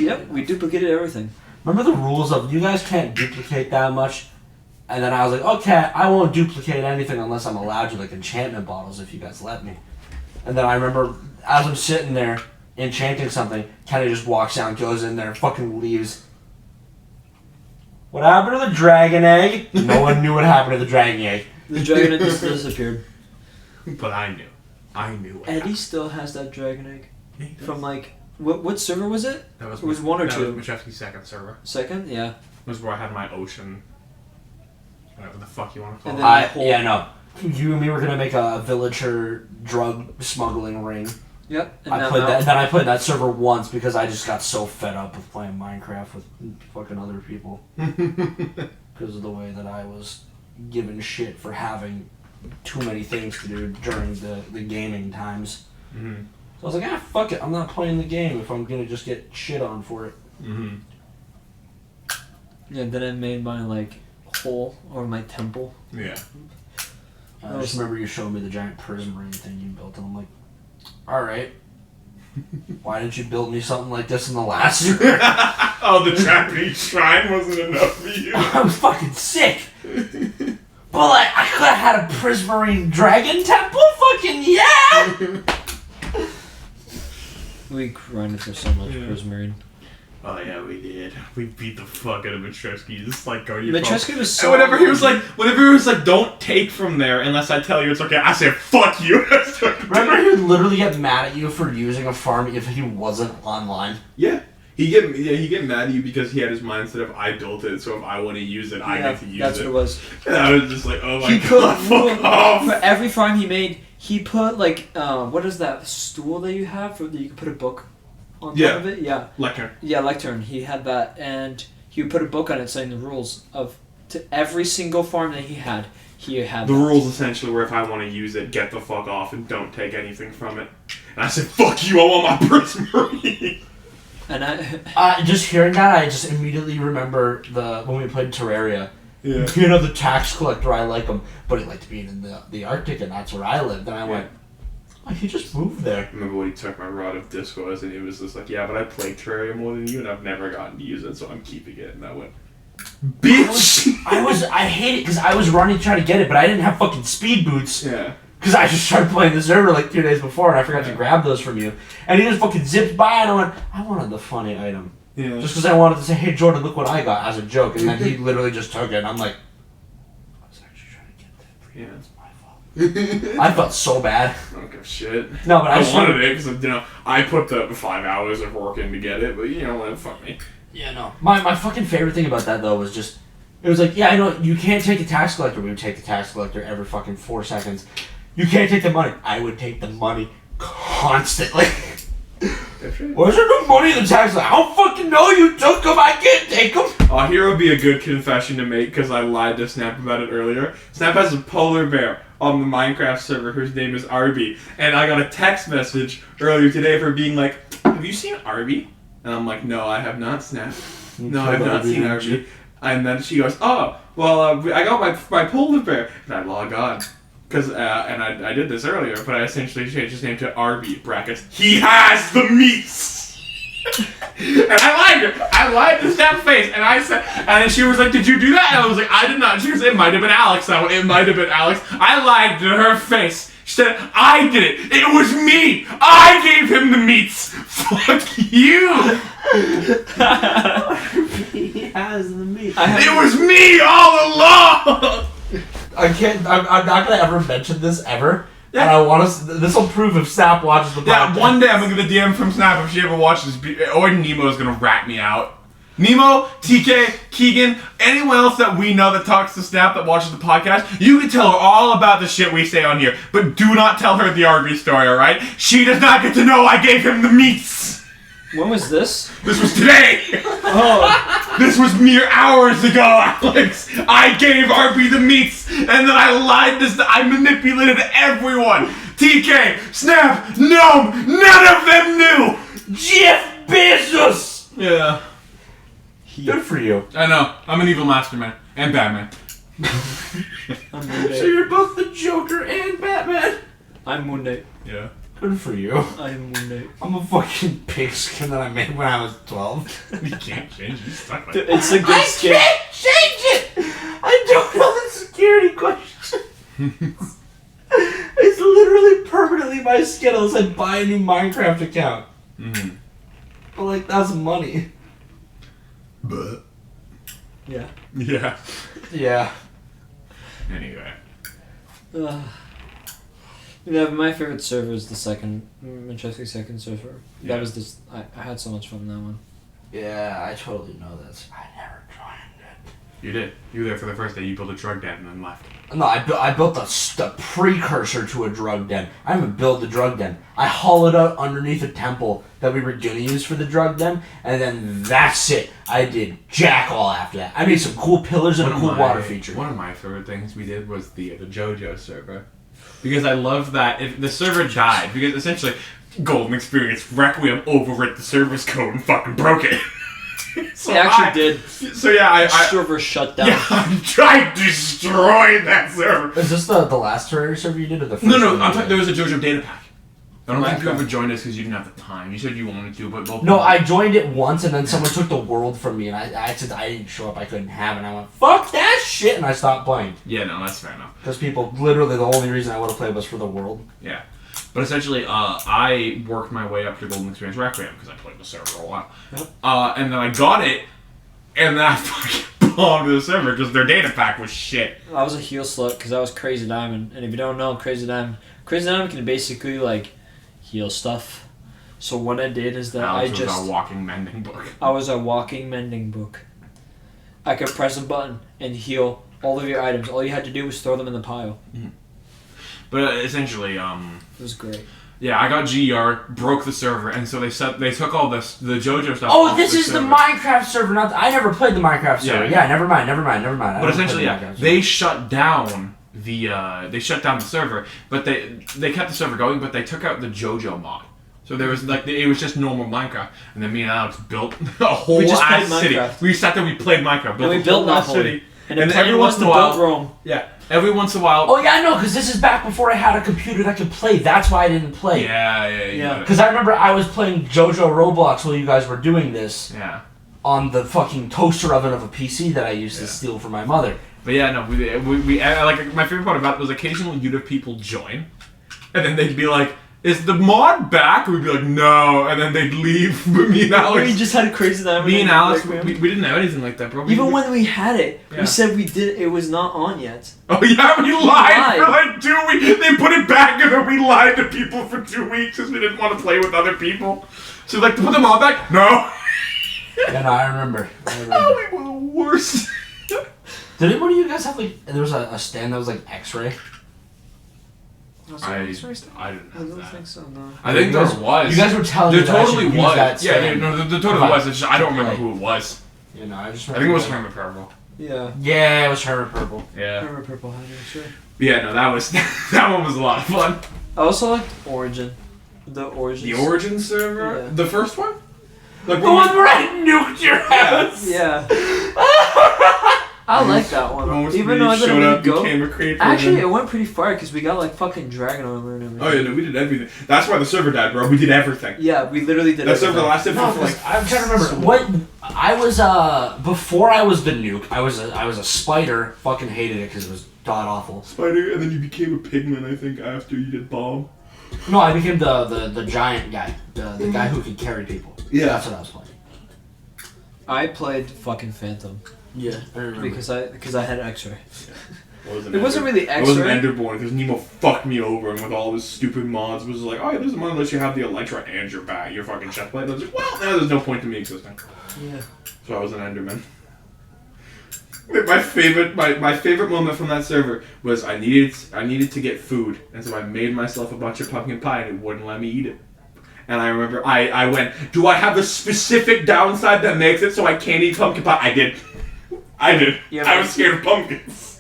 Yep, we duplicated everything. Remember the rules of you guys can't duplicate that much? And then I was like, okay, I won't duplicate anything unless I'm allowed to, like enchantment bottles, if you guys let me. And then I remember, as I'm sitting there enchanting something, Kenny just walks out, goes in there, fucking leaves. What happened to the dragon egg? No one knew what happened to the dragon egg. The dragon egg just disappeared. But I knew. What Eddie happened. still has that dragon egg. Yeah, he does. From like, what server was it? That was it was one or that two. was Machevsky's second server. Second? Yeah. It was where I had my ocean. Whatever the fuck you want to call And it. then- Yeah, no. You and me were gonna make a villager drug smuggling ring. Yep. And I now played now- that. Then I played that server once because I just got so fed up with playing Minecraft with fucking other people because of the way that I was given shit for having too many things to do during the gaming times. Mm-hmm. So I was like, fuck it, I'm not playing the game if I'm gonna just get shit on for it. Mm-hmm. Yeah, then I made my like hole or my temple. Yeah. I just remember you showing me the giant prism ring thing you built, and I'm like, alright. Why didn't you build me something like this in the last year? Oh, the Japanese shrine wasn't enough for you. I'm fucking sick. But like, I could have had a prismarine dragon temple. Fucking yeah. We grinded for so much prismarine. Oh yeah, we did. We beat the fuck out of Matryoshki. Just like Guardian. Matryoshki was so. And whenever he was like, don't take from there unless I tell you it's okay. I said, fuck you. Remember, he would literally get mad at you for using a farm if he wasn't online. Yeah. He get mad at you because he had his mindset of I built it, so if I want to use it, I get to use it. That's what it was. And I was just like, oh my god, fuck off. For every farm he made, he put like what is that stool that you have that you can put a book on top of it? Yeah. Lectern. Yeah, lectern. He had that, and he would put a book on it saying the rules of to every single farm that he had. He had the that. rules essentially were if I want to use it, get the fuck off and don't take anything from it. And I said, fuck you, I want my prismarine. And I just hearing that, I just immediately remember when we played Terraria. Yeah. You know, the tax collector, I like him, but he liked being in the Arctic, and that's where I lived. And I went, oh, he just moved there. I remember when he took my Rod of Discourse, and he was just like, yeah, but I played Terraria more than you, and I've never gotten to use it, so I'm keeping it. And I went, bitch! I hate it because I was running to try to get it, but I didn't have fucking speed boots. Yeah. Because I just started playing the server like 2 days before, and I forgot to grab those from you. And he just fucking zipped by, and I went, I wanted the funny item. Yeah. Just because I wanted to say, hey, Jordan, look what I got, as a joke. And then he literally just took it, and I'm like, I was actually trying to get that for you. Yeah. It's my fault. I felt so bad. I don't give a shit. No, but I wanted it because, I put the 5 hours of work in to get it, but, fuck me. Yeah, no. My fucking favorite thing about that, though, was just, it was like, yeah, I know, you can't take a tax collector. We would take the tax collector every fucking 4 seconds. You can't take the money. I would take the money constantly. That's right. Where's there no money in the tax collector? I don't fucking know you took them. I can't take them. Here would be a good confession to make because I lied to Snap about it earlier. Snap has a polar bear on the Minecraft server whose name is Arby. And I got a text message earlier today for being like, have you seen Arby? And I'm like, no, I have not, Snap. No, I have not seen Arby. And then she goes, oh, well, I got my polar bear. And I log on. Because, and I did this earlier, but I essentially changed his name to Arby, brackets, he has the meats! And I lied to Steph's face, and I said, and then she was like, did you do that? And I was like, I did not. She goes, it might have been Alex. It might have been Alex. I lied to her face. She said, I did it. It was me. I gave him the meats. Fuck you. He has the meat. It was me all along. I'm not gonna ever mention this ever. Yeah. And I want to. This will prove if Snap watches the podcast. Yeah, one day I'm gonna get a DM from Snap if she ever watches this, or Nemo's gonna rat me out. Nemo, TK, Keegan, anyone else that we know that talks to Snap that watches the podcast, you can tell her all about the shit we say on here, but do not tell her the RB story, alright? She does not get to know I gave him the meats! When was this? This was today! Oh. This was mere hours ago, Alex! I gave RB the meats, and then I lied to I manipulated everyone! TK, Snap, Gnome, none of them knew! Jeff Bezos! Yeah. Good for you. I know. I'm an evil mastermind. And Batman. So you're both the Joker and Batman? I'm Moon Knight. Yeah. Good for you. I'm Moon Knight. I'm a fucking pigskin that I made when I was 12. You can't change it. You stuck like It's a good skin. I can't change it! I don't know the security question. It's literally permanently my skin unless I buy a new Minecraft account. Mm-hmm. But like, that's money. But. Yeah. Yeah. Yeah. Anyway. Yeah, my favorite server is the second, Matryoshki second server. Yeah. That was just, I had so much fun in that one. Yeah, I totally know that. I never joined it. You did. You were there for the first day. You built a drug den and then left. No, I built the precursor to a drug den. I didn't even build the drug den. I hollowed out underneath a temple that we were gonna use for the drug den, and then that's it. I did jack all after that. I made some cool pillars and a cool water feature. One of my favorite things we did was the JoJo server. Because I loved that if the server died, because essentially Golden Experience Requiem overwrit the server's code and fucking broke it. So They actually did. So yeah, I Server shut down. yeah, I destroyed that server. Is this the last Terraria server you did, or the first No, one I'm you talking. did? There was a JoJo data pack. I don't think you Minecraft. ever joined us because you didn't have the time. You said you wanted to, but both. No, I joined it once, and then someone took the world from me, and I said I didn't show up, I couldn't have it, and I went, fuck that shit, and I stopped playing. Yeah, no, that's fair enough. Because people, literally, the only reason I would have played was for the world. Yeah. But essentially, I worked my way up to Golden Experience Requiem because I played the server a while. Yep. And then I got it, and then I fucking bombed the server because their data pack was shit. I was a heel slut because I was Crazy Diamond, and if you don't know Crazy Diamond can basically like heal stuff. So what I did is that Alex was our walking mending book. I was a walking mending book. I could press a button and heal all of your items. All you had to do was throw them in the pile. But essentially, It was great. yeah, I got GR, broke the server, and so they took all the JoJo stuff. Oh, off this is the server. Minecraft server, not I never played the Minecraft server. Yeah. Yeah, never mind. I But never essentially, played the yeah, Minecraft they shut down the server, but they kept the server going, but they took out the JoJo mod. So there was it was just normal Minecraft, and then me and Alex built a whole We just ass played city. Minecraft. We sat there, we played Minecraft, And we a built whole ass Napoli. And then then every once in a built while, Rome. yeah, every once in a while, Oh yeah, no, because this is back before I had a computer that could play. That's why I didn't play. yeah. Because I remember I was playing JoJo Roblox while you guys were doing this Yeah. on the fucking toaster oven of a PC that I used to steal from my mother. But yeah, no, we like my favorite part about it was occasionally you'd have people join, and then they'd be like, "Is the mod back?" And we'd be like, "No," and then they'd leave. But me and Alex, We just had a Crazy Diamond. me and Alex, we didn't have anything like that, bro. Even when we had it, Yeah. we said it was not on yet. oh yeah, we lied for lied. like 2 weeks. They put it back, and then we lied to people for 2 weeks because we didn't want to play with other people. So like, to put the mod back? No. Yeah, no, I remember. Oh, we were the worst. Did any one of you guys have like? There was a stand that was like X-ray. I didn't have that. so, no. I think there was. You guys were telling me There that I totally should use was. that Yeah, stand. no, there totally was. It's just, I don't remember who it was. You know, I just. I think it was Hermit Purple. Yeah. Yeah, it was Hermit Purple. Yeah. Remember Purple had it, sure. Yeah, no, that was that one was a lot of fun. I also liked Origin. The Origin. The Origin server, Yeah. the first one, like The one where I nuked your house. Yeah. I like that one. Even though I didn't really go. became a creeper. Actually, it went pretty far because we got like fucking dragon armor and everything. oh yeah, no, we did everything. That's why the server died, bro. We did everything. Yeah, we literally did That server everything. lasted No, for like. I'm trying to remember what I was. Before I was the nuke, I was a spider. Fucking hated it because it was god awful. Spider, and then you became a pigman, I think, after you did bomb. No, I became the giant guy, the guy who could carry people. Yeah. That's what I was playing. I played fucking Phantom Yeah, I remember. because I had X-ray. It It wasn't really It wasn't X-ray. Enderborn because Nemo fucked me over and with all his stupid mods was like, oh yeah, there's a mod that lets you have the Elytra and your fucking chest plate. And I was like, well, now there's no point to me existing. Yeah. So I was an Enderman. My favorite moment from that server was I needed to get food, and so I made myself a bunch of pumpkin pie and it wouldn't let me eat it. And I remember I went, do I have a specific downside that makes it so I can't eat pumpkin pie? I did. Yeah, I was scared of pumpkins.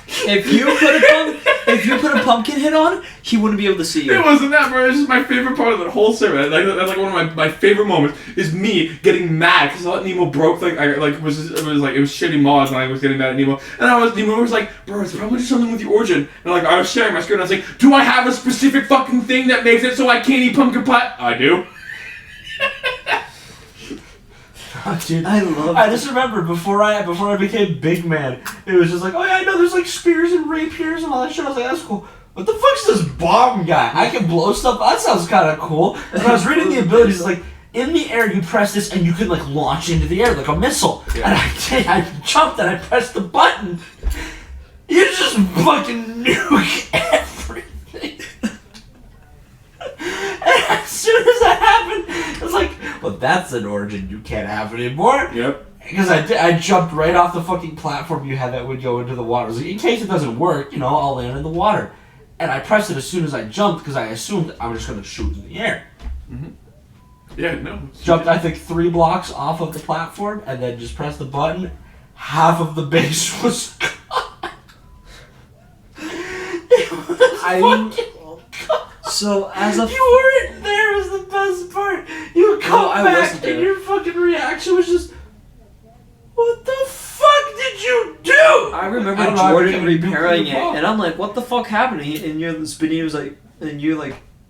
If you put a pumpkin hit on, he wouldn't be able to see you. It wasn't that, bro. It's just my favorite part of that whole server. That's like one of my favorite moments is me getting mad because I thought Nemo broke it was shitty mods and I was getting mad at Nemo. And Nemo was like, bro, it's probably just something with the origin. And I was sharing my screen and I was like, do I have a specific fucking thing that makes it so I can't eat pumpkin pie? I do. Dude, I I just remember before I became big man, it was just like, oh yeah, I know there's like spears and rapiers and all that shit. I was like, that's cool. What the fuck's this bomb guy? I can blow stuff. That sounds kind of cool. And I was reading the abilities, like in the air you press this and you can like launch into the air like a missile. Yeah. And I jumped and I pressed the button. You just fucking nuke everything. And as soon as that happened, I was like, well, that's an origin you can't have anymore. Yep. Because I jumped right off the fucking platform you had that would go into the water. I was like, in case it doesn't work, I'll land in the water. And I pressed it as soon as I jumped because I assumed I was just going to shoot in the air. Mm-hmm. Yeah, no. Jumped, I think, 3 blocks off of the platform and then just pressed the button. Half of the base was gone. It was fucking gone. So as a You weren't there was the best part. You would come I back wasn't there. and your fucking reaction was just, what the fuck did you do? I remember don't know how Jordan to do repairing it, ball. and I'm like, what the fuck happened? And Spinini was like,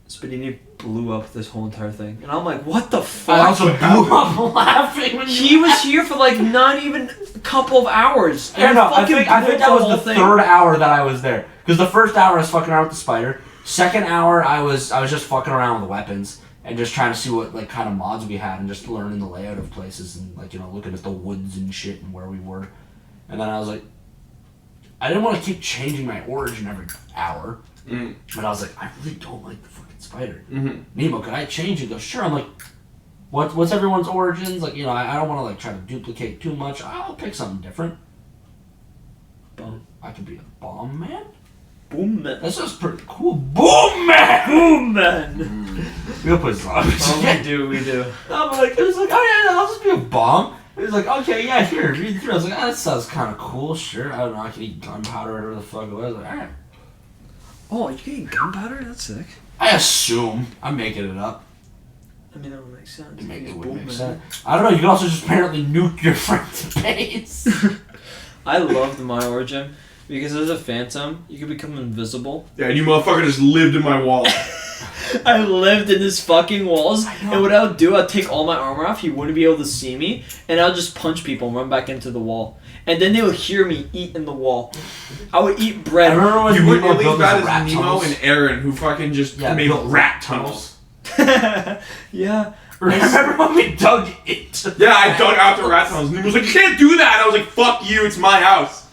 Spinini blew up this whole entire thing. And I'm like, what the fuck? I also blew up laughing when He was here for like not even a couple of hours. Yeah, no, I think blew that up was whole the thing. 3rd hour that I was there. Because the 1st hour I was fucking around with the spider. 2nd hour I was just fucking around with the weapons and just trying to see what like kind of mods we had and just learning the layout of places and like looking at the woods and shit and where we were. And then I was like, I didn't want to keep changing my origin every hour. But I was like, I really don't like the fucking spider. Nemo, could I change it? He goes, sure. I'm like, what's everyone's origins? Like, I don't want to like try to duplicate too much. I'll pick something different. Boom. I could be a bomb man. Boom man. That sounds pretty cool. Boom man. Boom man. We'll put zombies. Oh, we do. I'm like, it was like, oh yeah, I'll just be a bomb. He was like, okay, yeah, here, read through. I was like, that sounds kind of cool. Sure, I don't know, I can eat gunpowder or whatever the fuck it was. I was like, all right. Oh, you getting gunpowder? That's sick. I assume I'm making it up. I mean, that would make sense. It would make sense. I don't know. You can also just apparently nuke your friend's base. I loved my origin because as a phantom, you could become invisible. Yeah, and you motherfucker just lived in my wall. I lived in his fucking walls, and what I would do, I'd take all my armor off, he wouldn't be able to see me, and I'd just punch people and run back into the wall. And then they would hear me eat in the wall. I would eat bread. I remember when You wouldn't Nemo at least built bad his rat as Nemo tunnels. and Aaron, who fucking just made built rat tunnels. Yeah. Remember when we dug into Yeah, I dug out the rat tunnels. And Nemo was like, you can't do that. And I was like, fuck you, it's my house.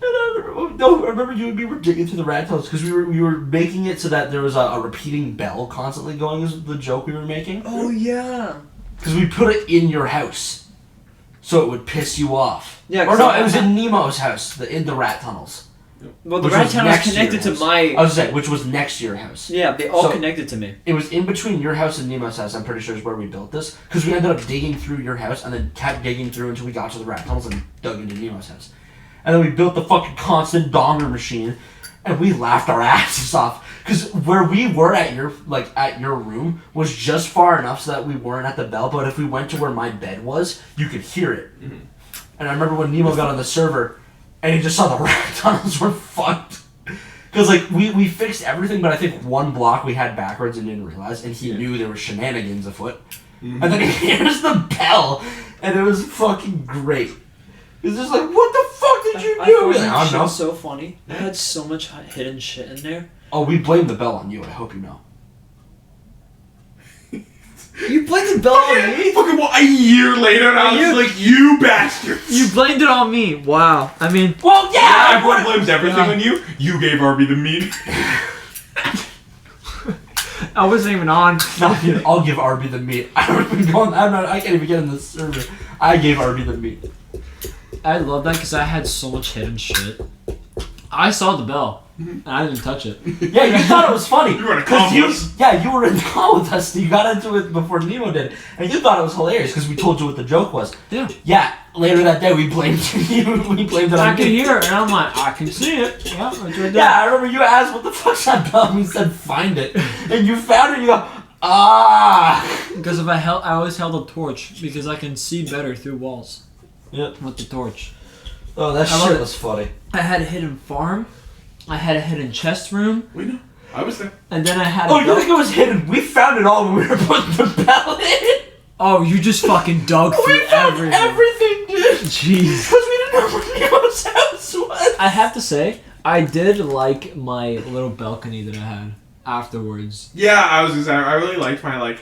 I remember you and me were digging through the rat tunnels because we were making it so that there was a repeating bell constantly going is the joke we were making. Oh, yeah. Because we put it in your house. So it would piss you off. Yeah, Or no, it was in Nemo's house, in the rat tunnels. Well, the Which rat was tunnel is next to connected your to house. my... I was saying, which was next to your house. Yeah, they all So- connected to me. It was in between your house and Nemo's house, I'm pretty sure is where we built this. Because we ended up digging through your house and then kept digging through until we got to the rat tunnels and dug into Nemo's house. And then we built the fucking constant donger machine and we laughed our asses off. Because where we were at your room was just far enough so that we weren't at the bell, but if we went to where my bed was, you could hear it. Mm-hmm. And I remember when Nemo got on the server and he just saw the rat tunnels were fucked. Because, we fixed everything, but I think one block we had backwards and didn't realize, and he knew there were shenanigans afoot. Mm-hmm. And then he hears the bell, and it was fucking great. He's just like, what the fuck did you do? I thought Like, that I shit don't know. was so funny. I had so much hidden shit in there. Oh, we blame the bell on you, I hope you know. You blamed the bell on me? Fucking a year later, and I was like, you bastards. You blamed it on me. Wow. I mean... Well, Yeah, everyone blames everything on you. You gave Arby the meat. I wasn't even on. No, dude, I'll give Arby the meat. I can't even get in this server. I gave Arby the meat. I love that because I had so much hidden shit. I saw the bell, and I didn't touch it. Yeah, you thought it was funny. You were in a call with us. Yeah, you were in a call with us. You got into it before Nemo did. And you thought it was hilarious because we told you what the joke was. Yeah. Yeah, later that day we blamed you. We blamed it on I could you. hear it, and I'm like, I can see it. Yeah, it's right there. Yeah, I remember you asked, what the fuck's that bell? And we said, find it. And you found it and you go, ah. Because if I always held a torch because I can see better through walls. Yep. With the torch. Oh, that I love shit it. was funny. I had a hidden farm. I had a hidden chest room, We know. I was there. and then I had. Oh, you think it was hidden? We found it all when we were putting the bell in. Oh, you just fucking dug We through found everything. everything, dude. Jeez. Because we didn't know where Nemo's house was. I have to say, I did like my little balcony that I had afterwards. Yeah, I was gonna say, I really liked my,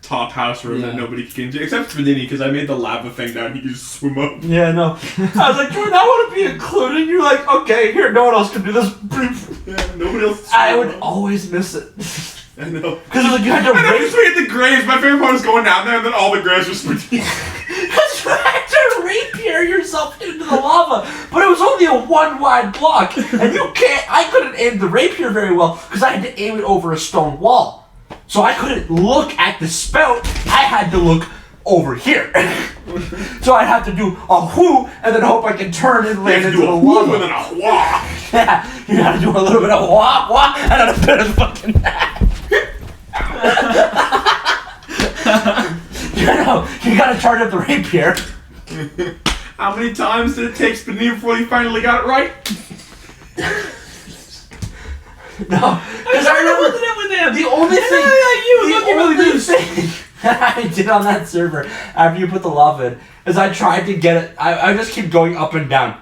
top house room that Yeah. nobody could get into, except for Vinny, because I made the lava thing down, he could just swim up. Yeah, no. I was like, Jordan, I want to be included. You're like, okay, here, no one else can do this. Yeah, nobody else. I would always miss it. I know. Because you had to And then raise just we had the graves. My favorite part was going down there, and then all the graves were sprinting. Because you had to myself into the lava, but it was only a 1 wide block, and I couldn't aim the rapier very well because I had to aim it over a stone wall. So I couldn't look at the spout, I had to look over here. So I'd have to do a whoo, and then hope I could turn and land into the lava. And then a wah. Yeah, you gotta do a little bit of wah wah, and then a bit of fucking that. You gotta charge up the rapier. How many times did it take Spinini before you finally got it right? No, because I remember the only thing that I did on that server after you put the lava in is I tried to get it. I just keep going up and down.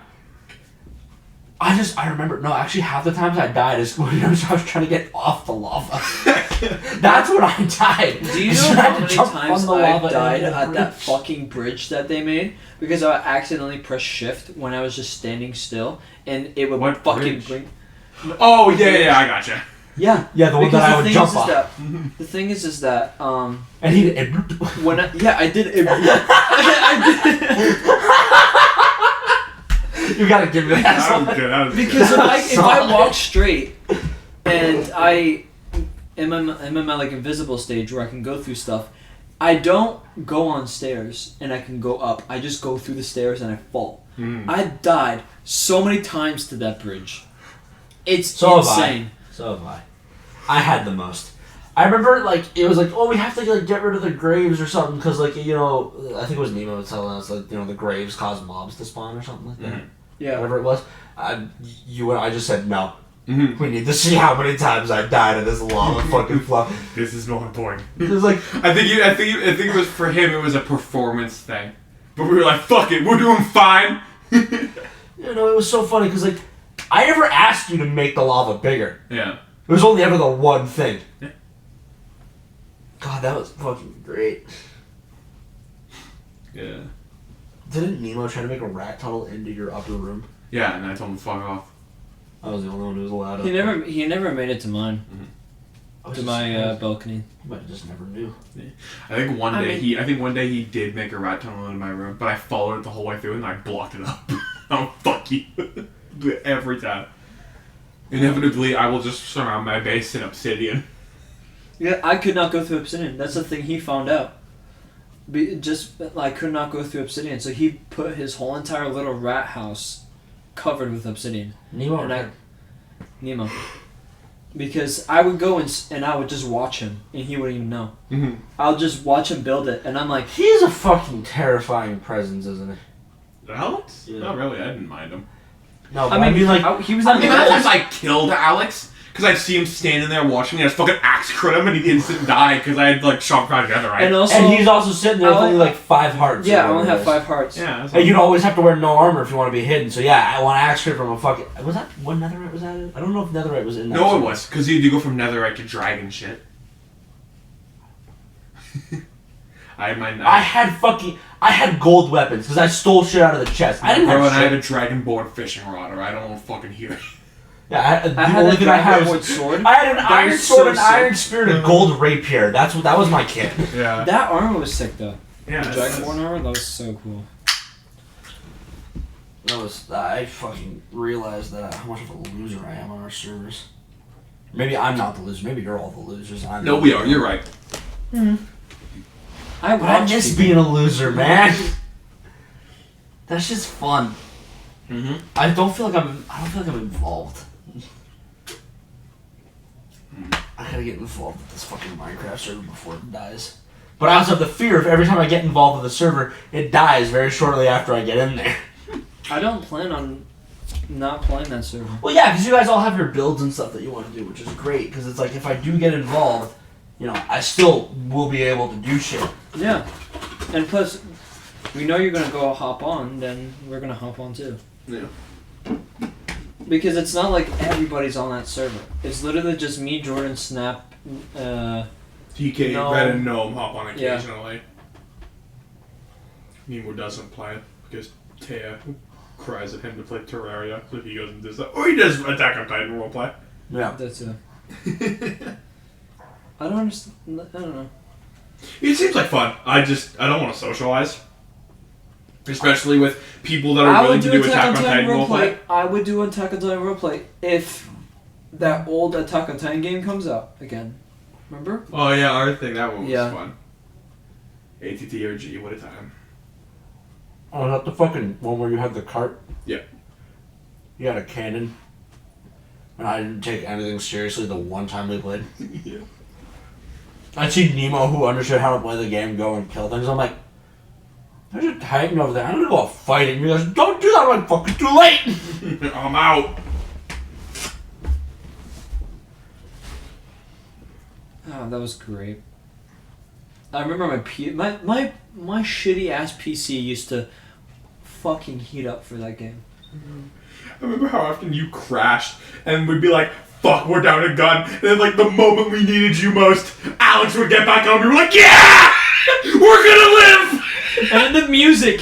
I remember, no, actually half the times I died is when I was trying to get off the lava. That's when I died. Do you know how many times I died at that fucking bridge that they made? Because I accidentally pressed shift when I was just standing still, and it would fucking bring... Oh, yeah, I gotcha. Yeah. Yeah, the one that I would jump off. The thing is that, And he... when I did it... You gotta give me that. That was good. Because if I walk straight and I am in my like invisible stage where I can go through stuff, I don't go on stairs and I can go up. I just go through the stairs and I fall. I died so many times to that bridge. It's insane. So have I. I had the most. I remember, like, it was like, oh, we have to, like, get rid of the graves or something, because, like, you know, I think it was Nemo telling us, like, you know, the graves cause mobs to spawn or something like that. Yeah. Whatever it was. I just said, no. We need to see how many times I died in this lava fucking flow. This is more important. It was like... I think it was, for him, it was a performance thing. But we were like, fuck it, we're doing fine. You know, it was so funny, because, like, I never asked you to make the lava bigger. Yeah. It was only ever the one thing. Yeah. God, that was fucking great. Yeah. Didn't Nemo try to make a rat tunnel into your upper room? Yeah, and I told him to fuck off. I was the only one who was allowed to. He never made it to mine. To my balcony. But I just never knew. I think one day he did make a rat tunnel into my room, but I followed it the whole way through and I blocked it up. Oh, fuck you. Do it every time. Inevitably, I will just surround my base in obsidian. Yeah, I could not go through obsidian. That's the thing he found out. I could not go through obsidian, so he put his whole entire little rat house covered with obsidian. Nemo. Nemo. Because I would go and I would just watch him, and he wouldn't even know. Mm-hmm. I'll just watch him build it, and I'm like... He's a fucking terrifying presence, isn't he? Alex? Yeah. Not really, I didn't mind him. No, I mean, like... he was I on mean, the sometimes I killed Alex, because I'd see him standing there watching me, and I'd fucking axe crit him, and he'd instant die, because I had, like, shot crown together, right? And he's also sitting there with only, like, 5 hearts. Yeah, I only have 5 hearts. Yeah. And you'd always have to wear no armor if you want to be hidden, so yeah, I want axe crit from a fucking... Was that... What netherite was that in? I don't know if netherite was in that. No, it was, because you go from netherite to dragon shit. I had gold weapons, because I stole shit out of the chest. I didn't have shit. I had a dragonborn fishing rod, or I don't want to fucking hear it. Yeah, I had a dragonborn sword. I had an iron sword, an iron spear, and a gold rapier. That was my kit. Yeah. That armor was sick, though. Yeah. The dragonborn armor, that was so cool. I fucking realized that how much of a loser I am on our servers. Maybe I'm not the loser. Maybe you're all the losers. No, we are. You're right. I miss being a loser, man. That's just fun. Mm-hmm. I don't feel like I'm involved. I gotta get involved with this fucking Minecraft server before it dies. But I also have the fear of every time I get involved with the server, it dies very shortly after I get in there. I don't plan on not playing that server. Well, yeah, because you guys all have your builds and stuff that you want to do, which is great. Because it's like if I do get involved, you know, I still will be able to do shit. Yeah, and plus, we know you're gonna go hop on, then we're gonna hop on too. Yeah. Because it's not like everybody's on that server. It's literally just me, Jordan, Snap, TK, No. Red, and Gnome hop on Yeah. occasionally. Nemo doesn't play because Taya cries at him to play Terraria, so he goes and does that. Or he does Attack on Titan roleplay. Yeah. that's it. I don't understand. I don't know. It seems like fun. I don't want to socialize. Especially with people that are willing to do Attack on Titan roleplay. I would do Attack on Titan roleplay if that old Attack on Titan game comes out again. Remember? Oh yeah, our thing. That one was Yeah. fun. ATTOG, what a time. Oh, not the fucking one where you had the cart? Yeah. You had a cannon. And I didn't take anything seriously the one time we played. Yeah. I'd see Nemo, who understood how to play the game, go and kill things. I'm like, there's a Titan over there. I'm gonna go fight it. And you guys, don't do that. I'm like, fuck, it's too late. I'm out. Oh, that was great. I remember my shitty ass PC used to fucking heat up for that game. I remember how often you crashed and would be like, fuck, we're down a gun. And then, like, the moment we needed you most, Alex would get back on. We were like, yeah! We're gonna live! And the music.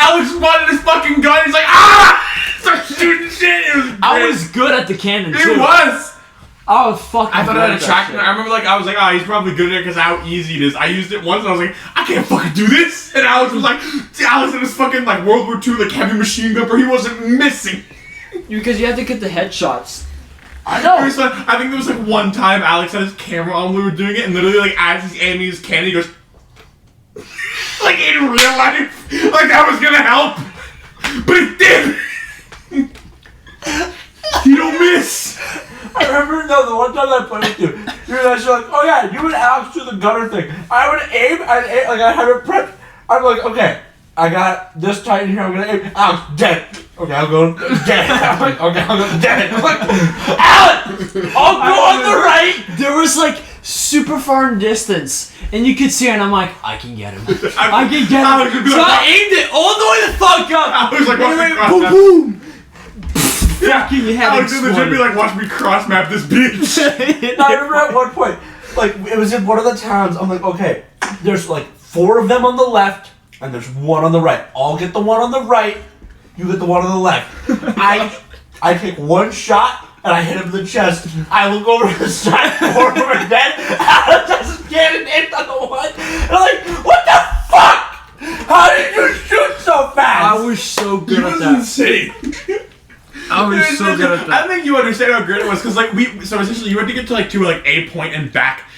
Alex wanted his fucking gun. He's like, ah! Start shooting shit. It was great. I was good at the cannon too. It was. I was fucking. I thought good I had at a that track. shit. I remember, like, I was like, he's probably good at it because how easy it is. I used it once and I was like, I can't fucking do this. And Alex was like, Alex had his fucking, like, World War II, like, heavy machine gun, where he wasn't missing. Because you had to get the headshots. I know. It was like, I think there was, like, one time Alex had his camera on when we were doing it, and literally, like, as he's aiming his cannon, he goes, like, in real life, like, that was gonna help. But it did. You don't miss. I remember, no, the one time I played with you, you guys were like, oh yeah, you and Alex do the gunner thing. I would aim, like, I had it prepped. I'm like, okay, I got this Titan here, I'm gonna aim. Alex, dead. Okay, I'll go dead. I'm like, okay, I'll go dead. I'm like, Alex, I'll go on the right. There was like super far in distance, and you could see her, and I'm like, I can get him. I can get Alex would him. be So like, I aimed it all the way the fuck up. I was like, watch me cross Boom, map. boom. Fucking head Alex in the gym be exploded. like, watch me cross map this bitch. No, I remember at one point, like, it was in one of the towns, I'm like, okay, there's like 4 of them on the left, and there's 1 on the right. I'll get the one on the right, you get the one on the left. I take 1 shot, and I hit him in the chest. I look over to the side, 4 of them are dead. Alex has his cannon aimed on the one, and I'm like, what the fuck? How did you shoot so fast? I was so He good at was that. insane. I was so good at I that. think you understand how great it was because, like, so essentially you had to get to, like, a point and back.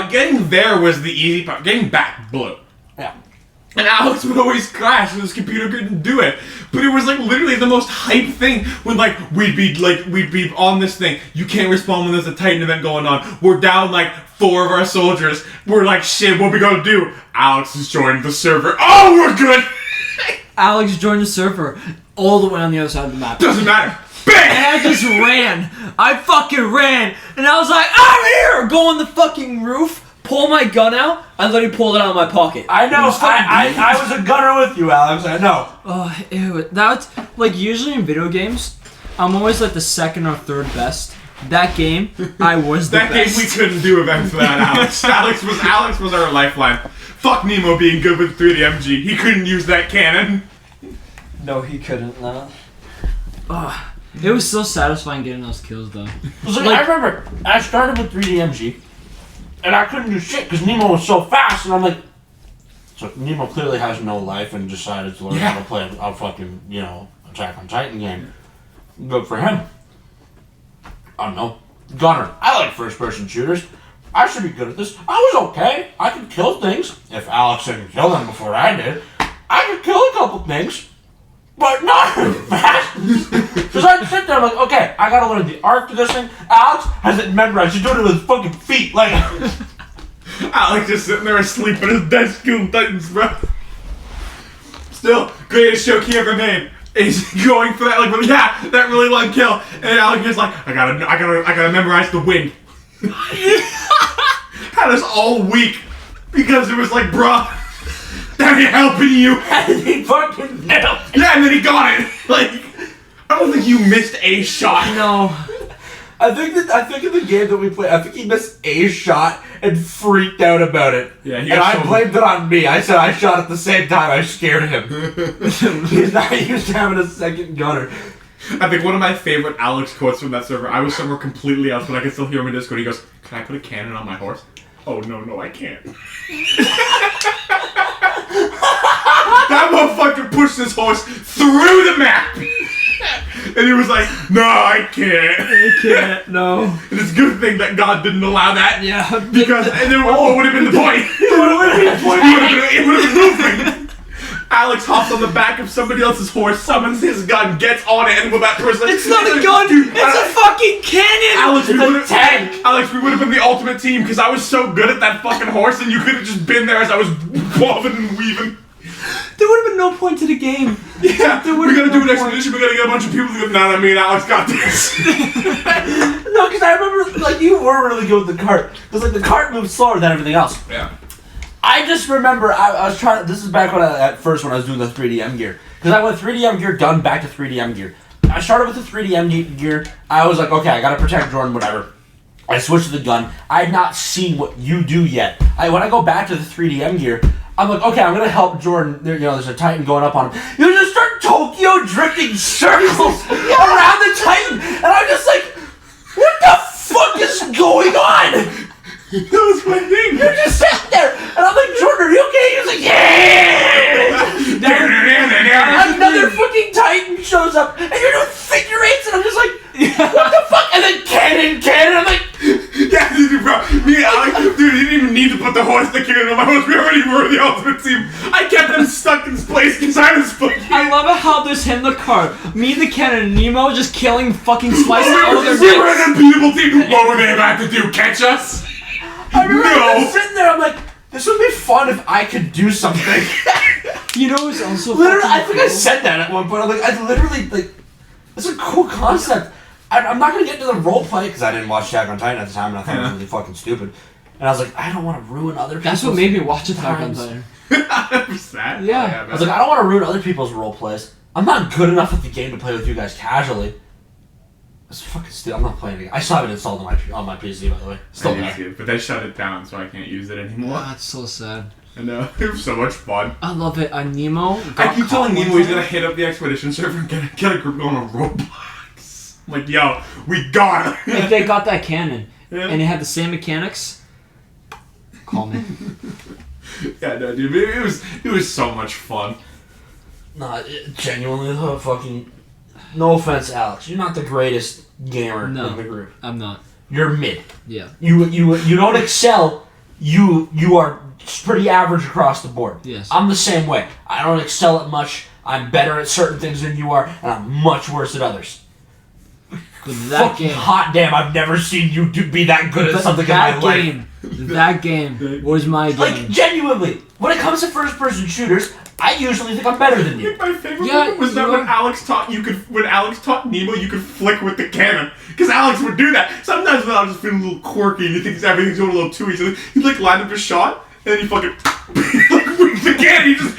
Getting there was the easy part. Getting back blew. Yeah. And Alex would always crash and his computer couldn't do it. But it was, like, literally the most hype thing when, like, we'd be on this thing. You can't respawn when there's a Titan event going on. We're down, like, 4 of our soldiers. We're like, shit, what we gonna do? Alex has joined the server. Oh, we're good! Alex joined the server all the way on the other side of the map. Doesn't matter. And Bang! I just ran. I fucking ran. And I was like, I'm here! Go on the fucking roof, pull my gun out, and literally pulled it out of my pocket. I know, I was a gunner with you, Alex, I know. Oh, ew. That's, like, usually in video games, I'm always, like, the second or third best. That game, I was the That game best. we couldn't do events without Alex. Alex was our lifeline. Fuck Nemo being good with 3D MG. He couldn't use that cannon. No, he couldn't. No. Oh, it was so satisfying getting those kills, though. I remember, I started with 3DMG, and I couldn't do shit because Nemo was so fast, and I'm like, so Nemo clearly has no life and decided to learn how to play a fucking, Attack on Titan game. Good for him. I don't know. Gunner. I like first-person shooters. I should be good at this. I was okay. I could kill things. If Alex didn't kill them before I did, I could kill a couple things. But not fast. Because I'd sit there like, okay, I gotta learn the arc to this thing. Alex has it memorized. He's doing it with his fucking feet. Like, Alex just sitting there asleep at his desk killing Titans, bro. Still, greatest joke he ever made. He's going for that, like, yeah, that really long kill. And Alex is like, I gotta memorize the wind. Had us all weak because it was like, bruh, that ain't helping you. and he fucking nailed it. Yeah, and then he got it. Like, I don't think you missed a shot. No. I think in the game that we played, I think he missed a shot and freaked out about it. Yeah, he and got I so- blamed it on me. I said I shot at the same time. I scared him. He's not used to having a second gunner. I think one of my favorite Alex quotes from that server, I was somewhere completely else, but I can still hear him in Discord. He goes, can I put a cannon on my horse? Oh, no, I can't. That motherfucker pushed his horse through the map. And he was like, no, I can't. No. And it's a good thing that God didn't allow that. Yeah. Because, and then what would have been the point? It would have been moving. Alex hops on the back of somebody else's horse, summons his gun, gets on it, and with that person... It's not a gun! It's a fucking cannon! Alex, it's a tank! Alex, we would have been the ultimate team, because I was so good at that fucking horse, and you could have just been there as I was bobbing and weaving. There would have been no point to the game. Yeah, we gotta do an expedition, we gotta get a bunch of people to go, no, me and Alex got this. No, because I remember, like, you were really good with the cart. Because, like, the cart moved slower than everything else. Yeah. I just remember I was trying. This is back when I was doing the 3DM gear, because I went 3DM gear, gun, back to 3DM gear. I started with the 3DM gear. I was like, okay, I gotta protect Jordan, whatever. I switched to the gun. I had not seen what you do yet. When I go back to the 3DM gear, I'm like, okay, I'm gonna help Jordan. There's a Titan going up on him. You just start Tokyo drifting circles around the Titan, and I'm just like, what the fuck is going on? That was my thing. You're just sitting there, and I'm like, Jordan, are you okay? He was like, yeah! And another fucking Titan shows up, and you're doing figure eights, and I'm just like, what the fuck? And then cannon, I'm like, Yeah, dude, bro. Me and Alex, dude, you didn't even need to put the horse, the cannon on my horse. We already were the ultimate team. I kept them stuck in place because I was fucking... I love how there's him, the car, me, the cannon, and Nemo just killing fucking slicing all of their We were dicks. an unbeatable team. What were they about to do? Catch us? I remember just sitting there, I'm like, this would be fun if I could do something. You know what's also Literally, fucking I think cool? I said that at one point. I'm like, I literally, like, it's a cool concept. I'm not going to get into the role play, because I didn't watch Attack on Titan at the time, and I thought it was really fucking stupid. And I was like, I don't want to ruin other people's... That's what made me watch Attack on times. Titan. I was sad. Yeah. I was like, I don't want to ruin other people's role plays. I'm not good enough at the game to play with you guys casually. It's fucking stupid. I'm not playing it again. I still have it installed on my PC, by the way. Still there. But they shut it down, so I can't use it anymore. Oh, that's so sad. I know. It was so much fun. I love it. Nemo. I keep telling Nemo he's gonna hit up the expedition server and get a group going on Roblox. I'm like, yo, we got it. If they got that cannon Yeah. and it had the same mechanics, call me. Yeah, no, dude, it was so much fun. Nah, genuinely, though, fucking... No offense, Alex. You're not the greatest gamer in the group. I'm not. You're mid. Yeah. You don't excel. You are pretty average across the board. Yes. I'm the same way. I don't excel at much. I'm better at certain things than you are, and I'm much worse at others. But that Fucking game. hot damn! I've never seen you be that good at But something in my that life. game. That game was my game. Like genuinely, when it comes to first-person shooters, I usually think I'm better than I you. think my favorite Yeah, one was that you when were- Alex taught Nemo you could flick with the cannon. Because Alex would do that. Sometimes when I was just feeling a little quirky and he thinks everything's going a little too easy, he'd like line up his shot and then he fucking like with the cannon, he just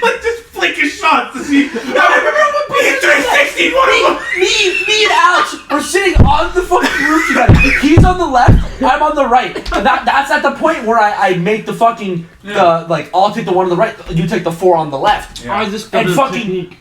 like just flick his shots to see. I remember when he 360 one of them. Me and Alex were sitting on the fucking roof together. He's on the left, I'm on the right. And that's at the point where I make the fucking I'll take the one on the right, you take the 4 on the left. Yeah. I just And fucking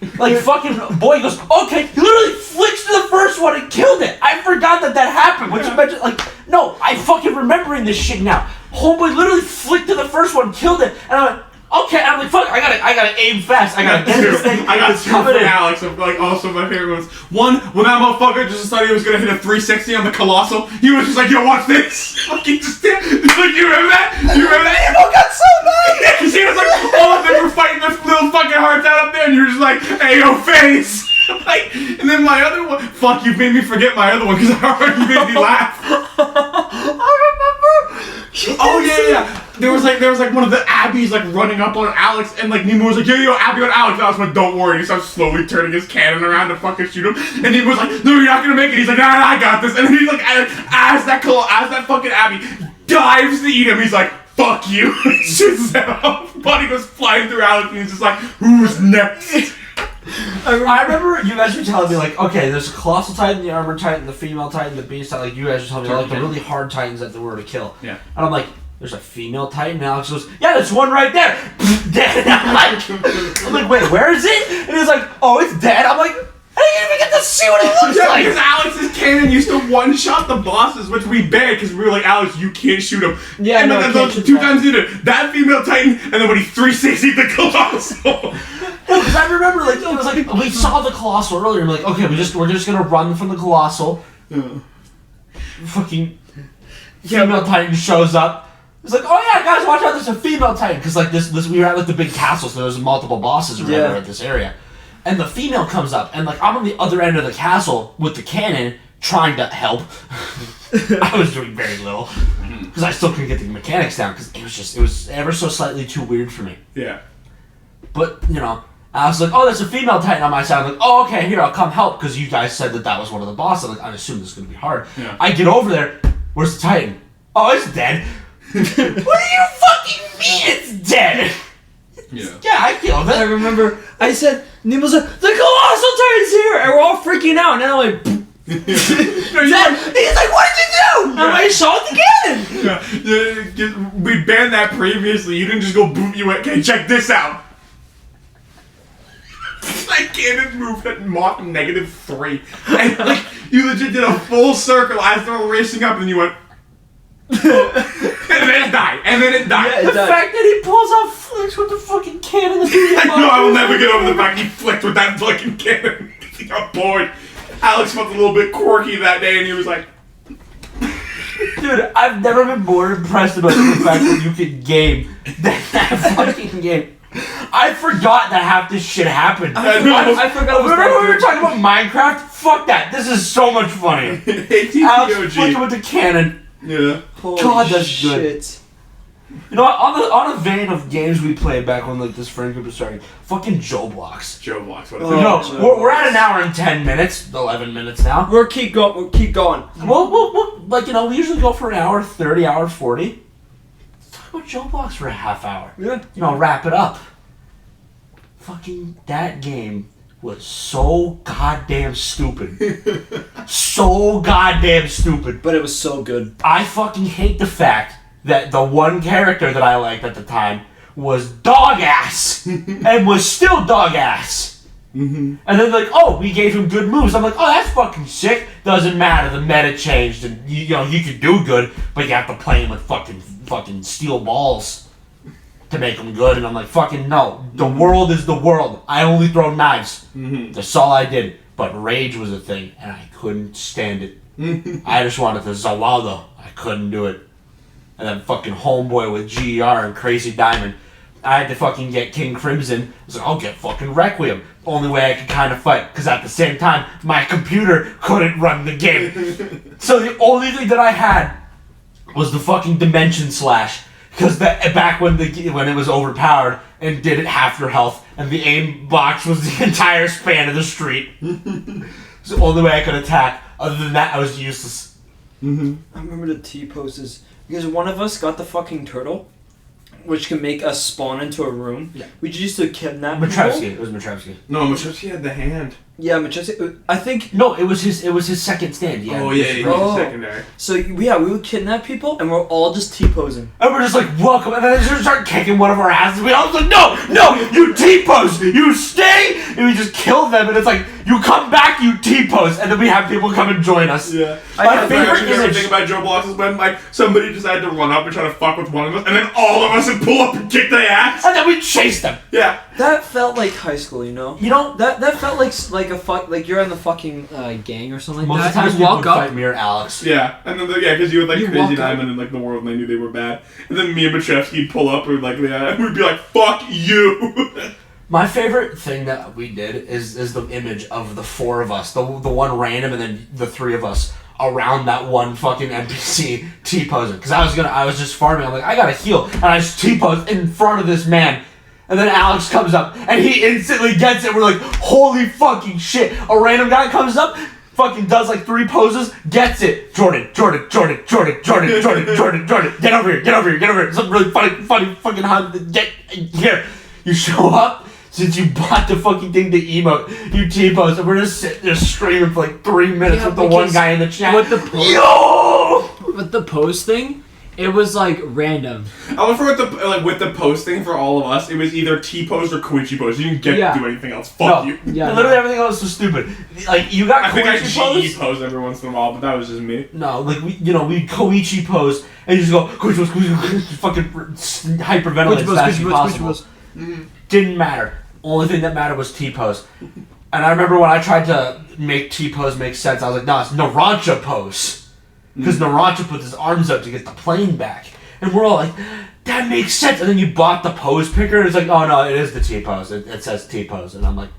boy goes, okay, he literally flicks to the first one and killed it. I forgot that happened. Which you mentioned, no, I'm fucking remembering this shit now. Homeboy literally flicked to the first one, killed it, and I went, okay, I'm like, fuck, I gotta aim fast. I gotta get this thing. I got It's two coming from in. Alex of like also my favorite ones. One, when that motherfucker just decided he was gonna hit a 360 on the Colossal, he was just like, yo, watch this. Fucking just like, you remember that? You remember that? Nemo got so mad. Yeah, cause he was like, all of them were fighting their little fucking hearts out up there, and you were just like, hey, yo, face. Like, and then my other one, fuck, you made me forget my other one because I already made me laugh. I remember. Oh yeah. There was like one of the Abbeys like running up on Alex, and like Nemo was like, yo, Abby on Alex. Alex went, don't worry. He starts slowly turning his cannon around to fucking shoot him, and Nemo was like, no, you're not gonna make it. He's like, nah, I got this. And then he like, as that fucking Abby dives to eat him, he's like, fuck you. Shoots that off. Body goes flying through Alex, and he's just like, who's next? I remember you guys were telling me, like, okay, there's a Colossal Titan, the Armored Titan, the Female Titan, the Beast Titan. Like, you guys were telling me, like, the really hard Titans that there were to kill. Yeah. And I'm like, there's a Female Titan? And Alex goes, yeah, there's one right there. Dead. And I'm like, wait, where is it? And he's like, oh, it's dead. I'm like, and didn't even get to see what it looks Yeah, like. because Alex's cannon used to one-shot the bosses, which we banned because we were like, Alex, you can't shoot him. Yeah, and no, then I those can't two shoot times he did it. That female Titan, and then when he 360'd the Colossal. Because I remember, like, it was like, we saw the Colossal earlier, and we're like, okay, we're just gonna run from the Colossal. Fucking female Titan shows up. It's like, oh yeah, guys, watch out, there's a female Titan. Because, like, this we were at, like, the big castle, so there was multiple bosses or whatever at this area. And the female comes up, and, like, I'm on the other end of the castle with the cannon, trying to help. I was doing very little. Because I still couldn't get the mechanics down, because it was ever so slightly too weird for me. Yeah. But, you know, I was like, oh, there's a female Titan on my side. I'm like, oh, okay, here, I'll come help, because you guys said that was one of the bosses. I'm like, I assume this is going to be hard. Yeah. I get over there, where's the Titan? Oh, it's dead. What do you fucking mean it's dead? Yeah. Yeah, I killed I it. remember I said, Nemo's like, the Colossal Titan's here! And we're all freaking out. And then I'm like, Dead. He's like, what did you do? I'm like, shot the cannon! Yeah, we banned that previously. You didn't just go boom. You went, okay, check this out. That cannon moved at Mach -3. And like, you legit did a full circle as they were racing up, and you went, and then it died. And then it died. Yeah, The fact that he pulls out flicks with the fucking cannon. No, I will never get over the fact he flicked with that fucking cannon. He got bored. Alex felt a little bit quirky that day, and he was like, Dude, I've never been more impressed about the fact that you can game that fucking game. I forgot that half this shit happened. I know. I forgot it was Remember that when we were good. talking about Minecraft? Fuck that. This is so much funny. Alex flicking with the cannon. Yeah. Holy God, that's good. shit. You know what? On a vein of games we played back when like this friend group was starting, fucking Joe Blocks. Joe Blocks. What Oh. a You know, Joe we're at an hour and 10 minutes, 11 minutes now. We'll keep going. We'll like, you know, we usually go for an hour 30, hour 40. Let's talk about Joe Blocks for a half hour. Yeah. You know, wrap it up. Fucking that game was so goddamn stupid. So goddamn stupid. But it was so good. I fucking hate the fact that the one character that I liked at the time was dog ass and was still dog ass. And then like, oh, we gave him good moves. I'm like, oh, that's fucking sick. Doesn't matter. The meta changed, and you know you could do good, but you have to play him with fucking steel balls to make him good. And I'm like, fucking no. The world is the world. I only throw knives. That's all I did. But rage was a thing, and I couldn't stand it. I just wanted to Zawaldo. I couldn't do it. And then fucking Homeboy with GER and Crazy Diamond. I had to fucking get King Crimson. I was like, I'll get fucking Requiem. Only way I could kind of fight. Because at the same time, my computer couldn't run the game. So the only thing that I had was the fucking Dimension Slash. Because back when it was overpowered and did it half your health. And the aim box was the entire span of the street. It's the only way I could attack. Other than that, I was useless. I remember the T-poses. Because one of us got the fucking turtle, which can make us spawn into a room. Yeah. We just used to kidnap Matrevsky. people. It was Matrevsky. No, Machowski had the hand. Yeah, Matrevsky. I think... No, it was his second stand. Yeah. Oh, yeah, he Oh. was secondary. So, yeah, we would kidnap people, and we're all just T-posing. And we're just like, welcome, and then they just start kicking one of our asses. We all was like, no, you T-pose, you stay, and we just kill them, and it's like, you come back, you T-pose, and then we have people come and join us. Yeah. My favorite favorite image. thing about Joe Blocks is when like somebody decided to run up and try to fuck with one of us, and then all of us would pull up and kick their ass. And then we chase them. Yeah. That felt like high school, you know? You know, That felt like a fuck, like you're in the fucking Gang or something most like of the that. times You people walk would up. fight me or Alex. Yeah, and then because you had like You Crazy walk up. Diamond and like the world, and they knew they were bad. And then me and Machewski'd pull up, and like we'd be like, "Fuck you." My favorite thing that we did is the image of the four of us, the one random, and then the three of us around that one fucking NPC T-posing. Because I was just farming. I'm like, I gotta heal, and I just T-pose in front of this man. And then Alex comes up, and he instantly gets it. We're like, holy fucking shit. A random guy comes up, fucking does like 3 poses, gets it. Jordan. Get over here. Something really funny fucking hunt. Get here. You show up, since you bought the fucking thing to emote, you T-pose, and we're just sitting there screaming for like 3 minutes Yeah, with the one because guy in the chat. with the pose- Yo! With the pose thing, It was like random. I went for with the posting for all of us. It was either T-pose or Koichi pose. You didn't get to do anything else. Fuck you. Yeah, literally everything else was stupid. Like you got I think I Koichi pose. GE pose every once in a while, but that was just me. No, like we Koichi pose and you just go Koichi pose, fucking hyperventilate as fast as possible. Didn't matter. Only thing that mattered was T-pose. And I remember when I tried to make T-pose make sense, I was like, no, it's Narancha pose. Because Narancha puts his arms up to get the plane back. And we're all like, that makes sense. And then you bought the pose picker, and it's like, oh no, it is the T-pose. It says T-pose. And I'm like,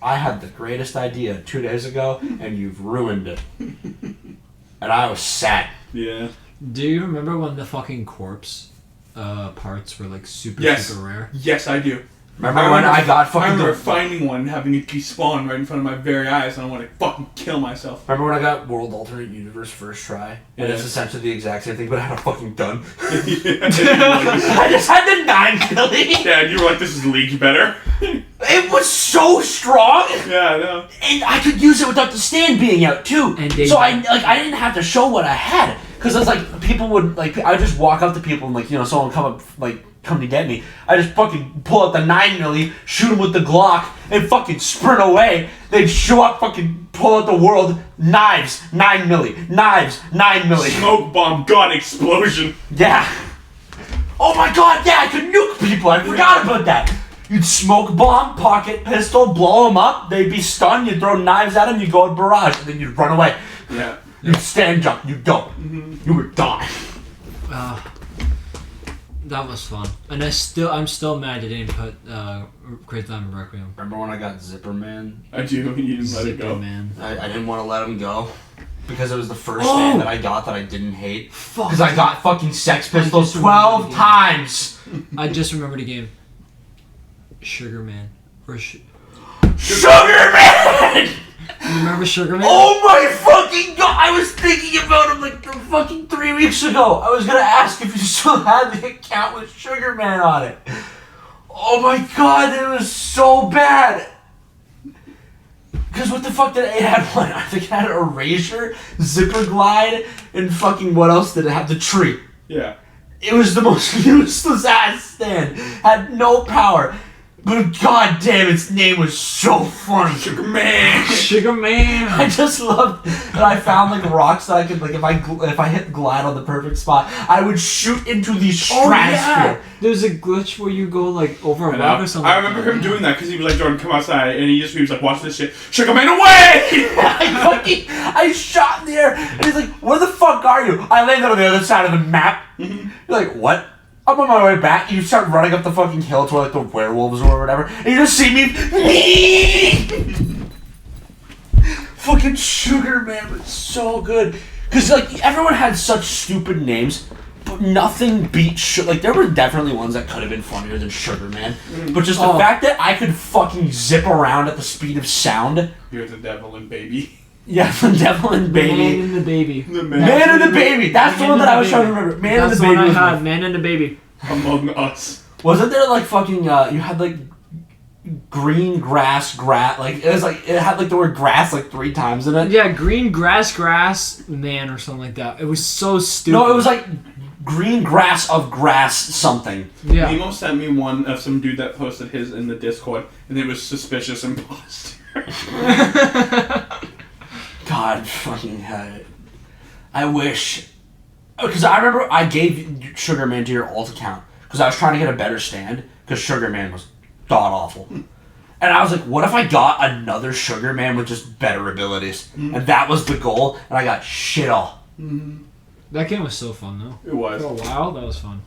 I had the greatest idea 2 days ago, and you've ruined it. And I was sad. Yeah. Do you remember when the fucking corpse parts were like super rare? Yes, I do. Remember when I got fucking... I remember finding one and having it despawn right in front of my very eyes, and I want to fucking kill myself. Remember when I got World Alternate Universe first try? And it's essentially the exact same thing, but I had a fucking gun. I just had the 9 Billy. Yeah, and you were like, this is league better. It was so strong. Yeah, I know. And I could use it without the stand being out too. And so I didn't have to show what I had. Because it's like, people would, like, I would just walk up to people and, like, you know, someone come to get me. I just fucking pull out the 9 milli, shoot them with the Glock, and fucking sprint away. They'd show up, fucking pull out the world, knives, 9 milli, knives, 9 milli. Smoke bomb, gun, explosion. Yeah. Oh my god, yeah, I could nuke people. I forgot about that. You'd smoke bomb, pocket pistol, blow them up. They'd be stunned. You'd throw knives at them. You'd go to barrage, and then you'd run away. Yeah. You'd stand jump. You'd go. You were done. That was fun. And I'm still mad they didn't put Crazy Diamond Requiem. Remember when I got Zipper Man? I do. You didn't let it go. Man. I didn't want to let him go. Because it was the first stand that I got that I didn't hate. Because I got fucking Sex Pistols 12 times. I just remembered a game. Sugar Man. Sugar Man! You remember Sugar Man? Oh my fucking god! I was thinking about him like fucking 3 weeks ago. I was gonna ask if you still had the account with Sugar Man on it. Oh my god, it was so bad. Because what the fuck did it have? One? I think it had Erasure, Zipper Glide, and fucking what else did it have? The tree. Yeah. It was the most useless ass stand. Had no power. But god damn, its name was so funny. Sugar Man. Sugar Man. I just loved that I found like rocks that I could, like, if I hit glide on the perfect spot, I would shoot into the stratosphere. There's a glitch where you go like over a rock or something. I remember him doing that because he was like, Jordan, come outside, and he was like, watch this shit. Sugar Man away! I shot in the air, and he's like, where the fuck are you? I landed on the other side of the map. You're like, what? I'm on my way back. You start running up the fucking hill to like the werewolves or whatever, and you just see me. Fucking Sugar Man was so good. Because like everyone had such stupid names, but nothing beat like there were definitely ones that could have been funnier than Sugar Man. But just the fact that I could fucking zip around at the speed of sound. You're the devil and baby. Yeah, the devil and baby. Man and the baby. The Man and the baby. That's the one that I was trying to remember. Man and the baby. That's the one I had. Man and the baby. Among Us. Wasn't there like fucking? You had like green grass, like it was like it had like the word grass like 3 times in it. Yeah, green grass, man, or something like that. It was so stupid. No, it was like green grass of grass something. Yeah. Nemo sent me one of some dude that posted his in the Discord, and it was suspicious imposter. God fucking I wish. Because I remember I gave Sugar Man to your alt account because I was trying to get a better stand because Sugar Man was god awful. And I was like, what if I got another Sugar Man with just better abilities? And that was the goal, and I got shit all. That game was so fun though. It was. For a while, that was fun.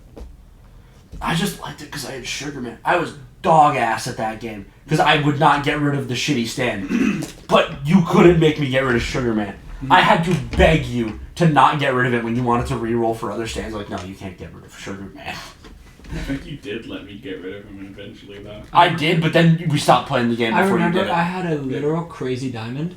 I just liked it because I had Sugar Man. I was dog ass at that game because I would not get rid of the shitty stand. But you couldn't make me get rid of Sugar Man. I had to beg you to not get rid of it when you wanted to re-roll for other stands. Like, no, you can't get rid of Sugar Man. I think you did let me get rid of him eventually, though. I did, but then we stopped playing the game before you did it. I had a literal Crazy Diamond.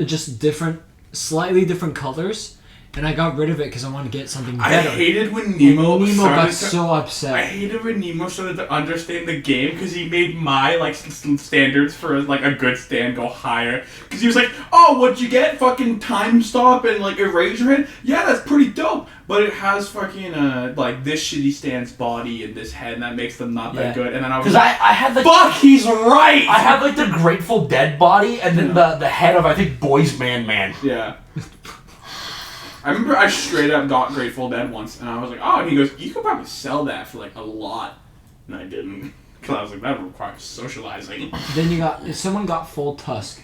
Just different, slightly different colors. and I got rid of it because I wanted to get something I better. hated when Nemo got started to- so upset. I hated when Nemo started to understand the game because he made my like standards for like a good stand go higher. Because he was like, "Oh, what'd you get? Fucking time stop and like Eraserhead? Yeah, that's pretty dope. But it has fucking like this shitty stand's body and this head, and that makes them not that good." And then I was Because like, I had like "Fuck, he's right." I had like the Grateful Dead body, and then the head of I think Boys Man. Yeah. I remember I straight up got Grateful Dead once, and I was like, "Oh," and he goes, "You could probably sell that for like a lot," and I didn't, because I was like, "That requires socializing." Then someone got full tusk.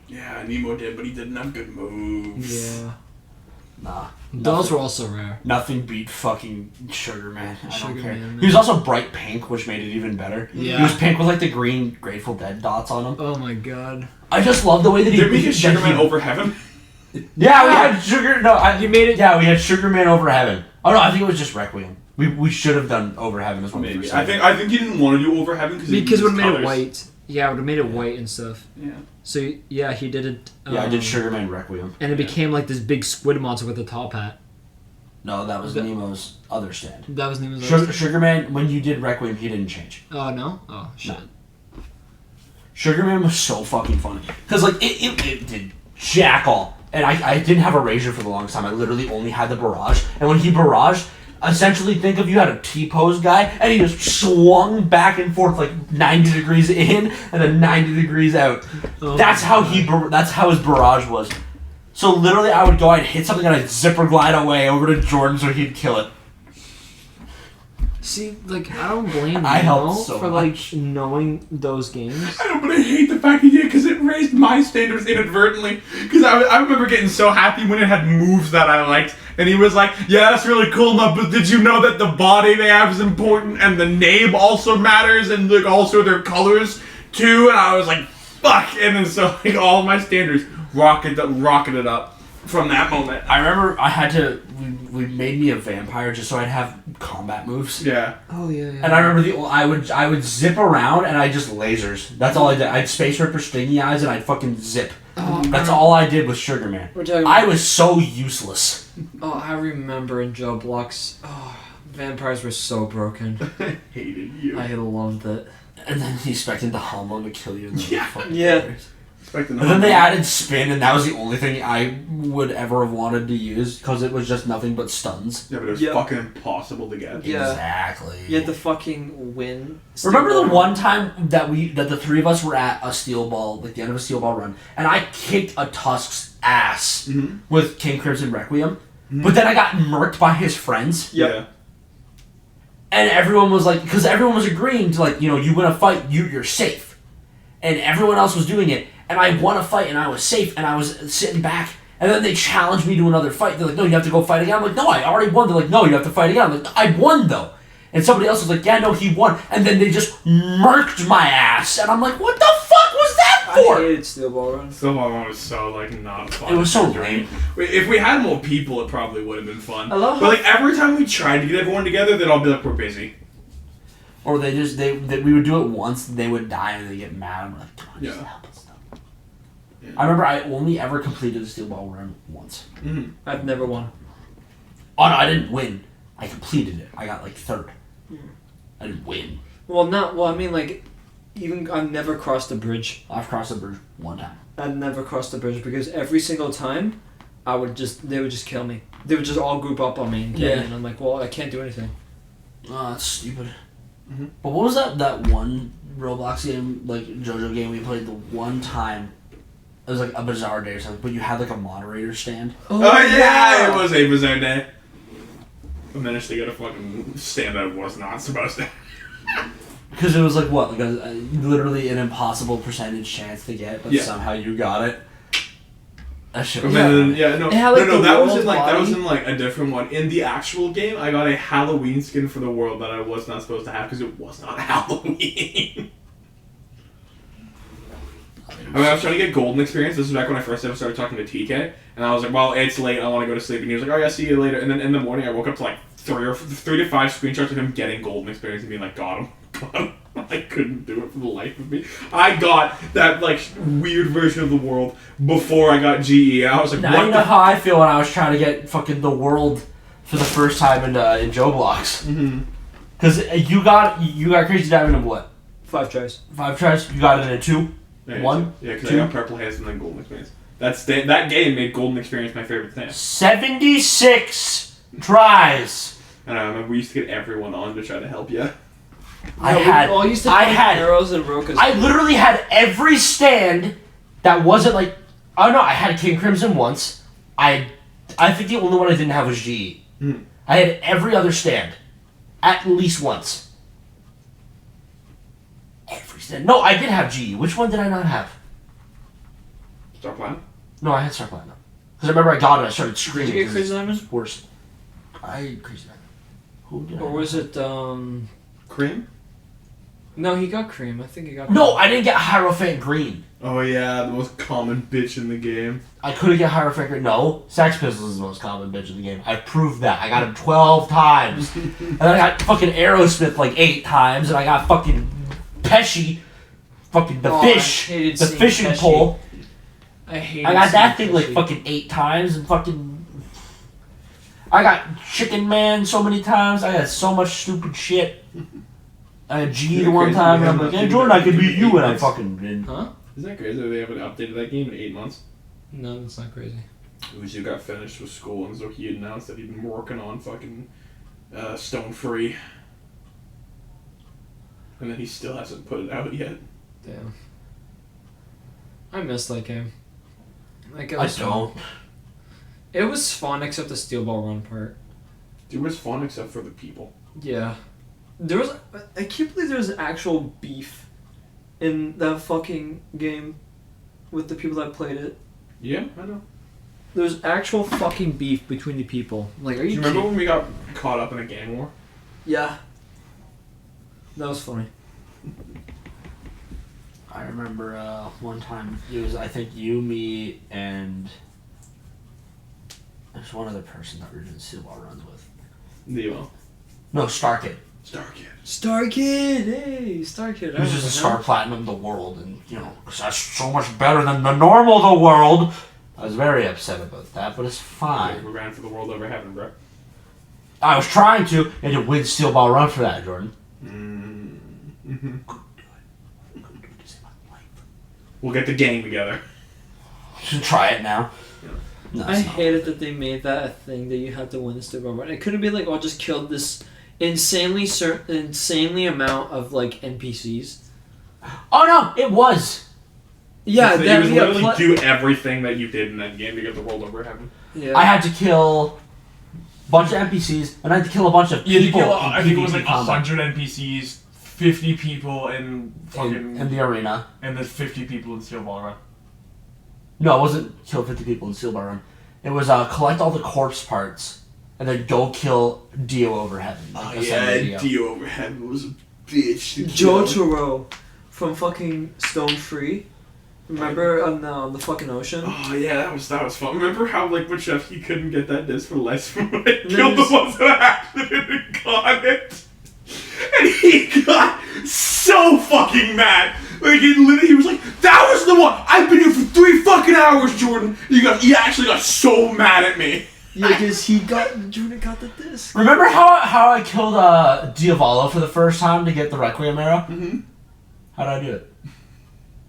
Yeah, Nemo did, but he didn't have good moves. Yeah. Nah. Those were also rare. Nothing beat fucking Sugar Man. I don't Sugar care. Man. He was also bright pink, which made it even better. Yeah. He was pink with like the green Grateful Dead dots on him. Oh my god. I just love the way that he. Did we get Sugar that he- Man over heaven? Yeah, we had Sugar. No, You made it. Yeah, we had Sugar Man over Heaven. Oh no, I think it was just Requiem. We should have done over Heaven as one. Maybe. I think you didn't want to do over heaven Because it would have made colors. it white. Yeah, it would have made it white and stuff. Yeah. So yeah, he did it. Yeah, I did Sugar Man Requiem. And it became like this big squid monster with a top hat. No, that was Nemo's other stand. That was Nemo's. Sugar Man, when you did Requiem, he didn't change. Oh no! Oh shit. No. Sugar Man was so fucking funny. Because, like, it did jack all. And I didn't have a Razor for the longest time. I literally only had the Barrage. And when he barraged, essentially think of you had a T-pose guy, and he just swung back and forth like 90 degrees in and then 90 degrees out. Oh That's how that's how his barrage was. So literally I would go, I'd hit something and I'd zipper glide away over to Jordan so he'd kill it. See, like I don't blame I Nemo helped so for like knowing those games. I know, but I hate the fact he did because it raised my standards inadvertently. Because I remember getting so happy when it had moves that I liked, and he was like, "Yeah, that's really cool, but did you know that the body they have is important, and the name also matters, and like also their colors too?" And I was like, "Fuck!" And then so like all my standards rocketed up from that moment. I remember I had to, we made me a vampire just so I'd have combat moves. Yeah. Oh yeah. And I remember I would zip around and I just lasers. That's all I did. I'd Space Ripper stingy eyes and I'd fucking zip. That's all I did with Sugar Man. We're talking I was so useless. Oh, I remember in Joe Block's. Oh, vampires were so broken. Hated you. I loved it. And then he expected the humble to kill you. And Yeah. Yeah. And then they added spin, and that was the only thing I would ever have wanted to use because it was just nothing but stuns. Yeah, but it was Yeah. fucking impossible to get. Yeah. Exactly. You had to fucking win. Remember the one time that the three of us were at a steel ball, like the end of a steel ball run, and I kicked a Tusk's ass with King Crimson Requiem, but then I got murked by his friends. Yeah. And everyone was like, because everyone was agreeing to like, you win a fight, you're safe. And everyone else was doing it. And I won a fight and I was safe and I was sitting back. And then they challenged me to another fight. They're like, "No, you have to go fight again." I'm like, "No, I already won." They're like, "No, you have to fight again." I'm like, "I won though." And somebody else was like, "Yeah, no, he won." And then they just murked my ass. And I'm like, "What the fuck was that for?" I hated Steel Ball Run. Steel Ball Run was so like not fun. It was so lame. If we had more people, it probably would have been fun. I love But like every time we tried to get everyone together, they'd all be like, "We're busy." Or we would do it once, they would die and they get mad. I'm like, "Come on, just Yeah. help us though." I remember I only ever completed a steel ball run once. I've never won. Oh no, I didn't win. I completed it. I got like third. I didn't win. Well, I mean, like, even I've never crossed the bridge. I've crossed the bridge one time. I've never crossed the bridge because every single time, they would just kill me. They would just all group up on me and kill me, and I'm like, well, I can't do anything. Oh, that's stupid. But what was that one Roblox game, like JoJo game we played the one time? It was like a bizarre day or something, but you had like a moderator stand. Oh yeah, it was a bizarre day. I managed to get a fucking stand I was not supposed to. Because it was like what, like a literally an impossible percentage chance to get, but Yeah. somehow you got it. That shit was Yeah. No, It had, like, no, the that was world in like body. a different one. In the actual game, I got a Halloween skin for the world that I was not supposed to have because it was not Halloween. I mean, I was trying to get golden experience. This is back when I first ever started talking to TK, and I was like, "Well, it's late. I want to go to sleep." And he was like, "Oh yeah, see you later." And then in the morning, I woke up to like 3 to 5 screenshots of him getting golden experience and being like, "Got him." I couldn't do it for the life of me. I got that like weird version of the world before I got GE. I was like, Now what you the know how I feel when I was trying to get fucking the world for the first time in Joe Blocks. Because you got Crazy Diamond in what? 5 tries. 5 tries? You got it in a 2? Yeah, 1? Yeah, because 2? I got Purple Haze and then Golden Experience. That game made Golden Experience my favorite thing. 76 tries. And I remember we used to get everyone on to try to help you. I We had all used to play arrows and Rokas. I literally had every stand that wasn't like. Oh no, I had King Crimson once. I think the only one I didn't have was GE. I had every other stand, at least once. Every stand. No, I did have GE. Which one did I not have? Star Platinum? No, I had Star Platinum. Because I remember I got it, I started screaming. Did you get 'cause Crazy it's Diamond? Worse. I had Crazy Diamond. Who did I? Or was it, Cream? No, he got Cream. I think he got No, Cream. I didn't get Hierophant Green. Oh yeah, the most common bitch in the game. I couldn't get Hierophant Green. No, Sex Pistols is the most common bitch in the game. I proved that. I got him 12 times. And then I got fucking Aerosmith like 8 times. And I got fucking Pesci. Fucking the Oh, fish. I hated The seeing fishing Pesci. pole. I hated I got that seeing thing like Pesci. fucking 8 times. And fucking... I got Chicken Man so many times. I had so much stupid shit. I had G You're the one crazy, time, we and I'm haven't like, hey updated Jordan, I that could game beat in you, 8 and I months. fucking didn't. Huh? Isn't that crazy that they haven't updated that game in 8 months? No, that's not crazy. Uzi got finished with school, and so he announced that he'd been working on fucking Stone Free. And then he still hasn't put it out yet. Damn. I miss that game. Like, it I was don't. It was fun except the steel ball run part. It was fun except for the people. Yeah. There was... I can't believe there was actual beef in that fucking game with the people that played it. Yeah, I know. There was actual fucking beef between the people. Like, are Do you you remember kidding? when we got caught up in a gang war? Yeah. That was funny. I remember one time it was I think you, me, and there's one other person that we were doing steel ball runs with. Nemo. No, Star Kid. Star Kid. Star Kid! Hey, Star Kid. He was just a Star Platinum of the world, and you know, 'cause that's so much better than the normal the world. I was very upset about that, but it's fine. We ran for the world over heaven, bro. I was trying to, and to win steel ball run for that, Jordan. Mm-hmm. We'll get the gang together. Should try it now. No, I it's not. hated that they made that a thing that you had to win the steel ball run. It couldn't be like, oh, just killed this insanely amount of like NPCs. Oh no, it was. Yeah, you that would we literally do everything that you did in that game to get the world over heaven. Yeah. I had to kill a bunch of NPCs, and I had to kill a bunch of people. I think it was like combat. 100 NPCs, 50 people in fucking in the arena. and then 50 people in Steel Ball Run. No, it wasn't kill 50 people in Steel Bar Run. It was collect all the corpse parts and then go kill Dio over heaven. Like, ascend Dio over heaven was a bitch to kill. Jotaro from fucking Stone Free. Remember on the fucking ocean? Oh yeah, that was fun. Remember how like with Chef he couldn't get that disc for life when I Then killed the there's- ones that accidentally got it, and he got so fucking mad. Like he was like, "That was the one. I've been here for 3 fucking hours, Jordan." He actually got so mad at me. Yeah, because Jordan got the disc. Remember how I killed Diavolo for the first time to get the Requiem arrow? Mm-hmm. How did I do it?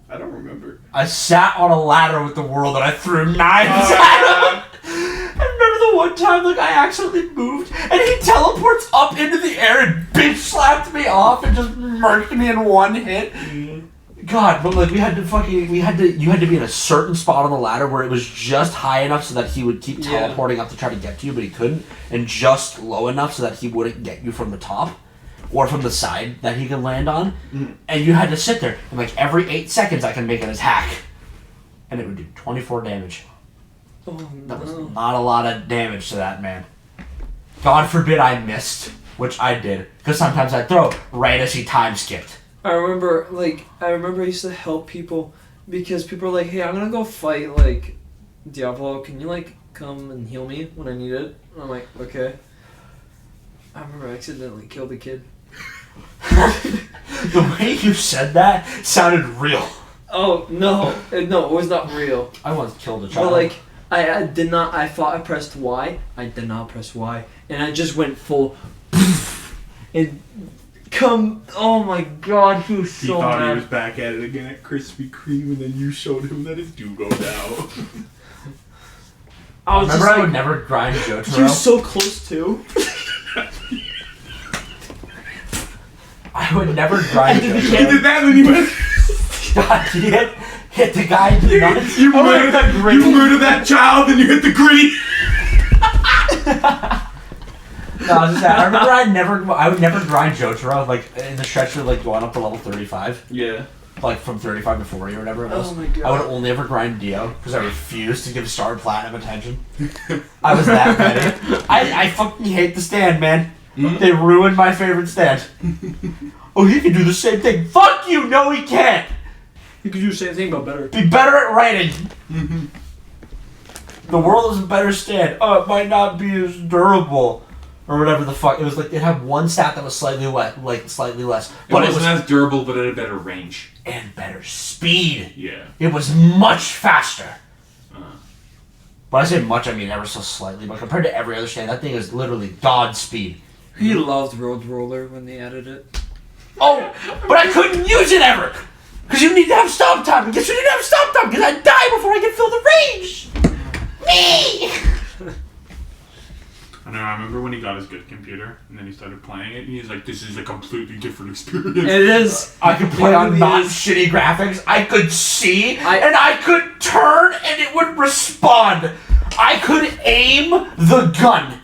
I don't remember. I sat on a ladder with the world and I threw knives at him. I remember the one time like I accidentally moved and he teleports up into the air and bitch slapped me off and just murked me in one hit. God, but like you had to be in a certain spot on the ladder where it was just high enough so that he would keep teleporting up to try to get to you, but he couldn't, and just low enough so that he wouldn't get you from the top or from the side that he could land on. And you had to sit there and like every 8 seconds I can make an attack. And it would do 24 damage. Oh That was no. not a lot of damage to that man. God forbid I missed, which I did, because sometimes I'd throw right as he time skipped. I remember I used to help people because people were like, "Hey, I'm gonna go fight like Diablo. Can you like come and heal me when I need it?" And I'm like, "Okay." I remember I accidentally killed a kid. The way you said that sounded real. Oh no, it was not real. I once killed a child. But like, I did not. I thought I pressed Y. I did not press Y, and I just went full. And oh my god, he was He so thought mad. he was back at it again at Krispy Kreme, and then you showed him that it do go down. I was Remember, just I would like, never grind Jotaro. he was so close too. I would never grind He Jotaro. did that, and he went. God, he hit the guy in the nuts. You murdered that child, and you hit the gritty. No, I was just saying, I remember I would never grind Jotaro, like, in the stretch of, like, going up to level 35. Yeah. Like, from 35 to 40 or whatever it was. Oh my god. I would only ever grind Dio, because I refused to give Star Platinum attention. I was that petty. I fucking hate the stand, man. They ruined my favorite stand. Oh, he can do the same thing. Fuck you! No, he can't! You could do the same thing, but better. Be better at writing. The world is a better stand. Oh, it might not be as durable. Or whatever the fuck. It was like, it had one stat that was slightly slightly less. But it wasn't as durable, but it had better range. And better speed. Yeah. It was much faster. When I say much, I mean ever so slightly. But compared to every other stand, that thing is literally god speed. He loved Road Roller when they added it. Oh, but I couldn't use it ever! Because you need to have stop time. And guess who didn't have stop time? Because I die before I can fill the range! Me! I know, I remember when he got his good computer, and then he started playing it, and he's like, this is a completely different experience. It is. I could play on really not is. shitty graphics. I could see, and I could turn, and it would respond. I could aim the gun.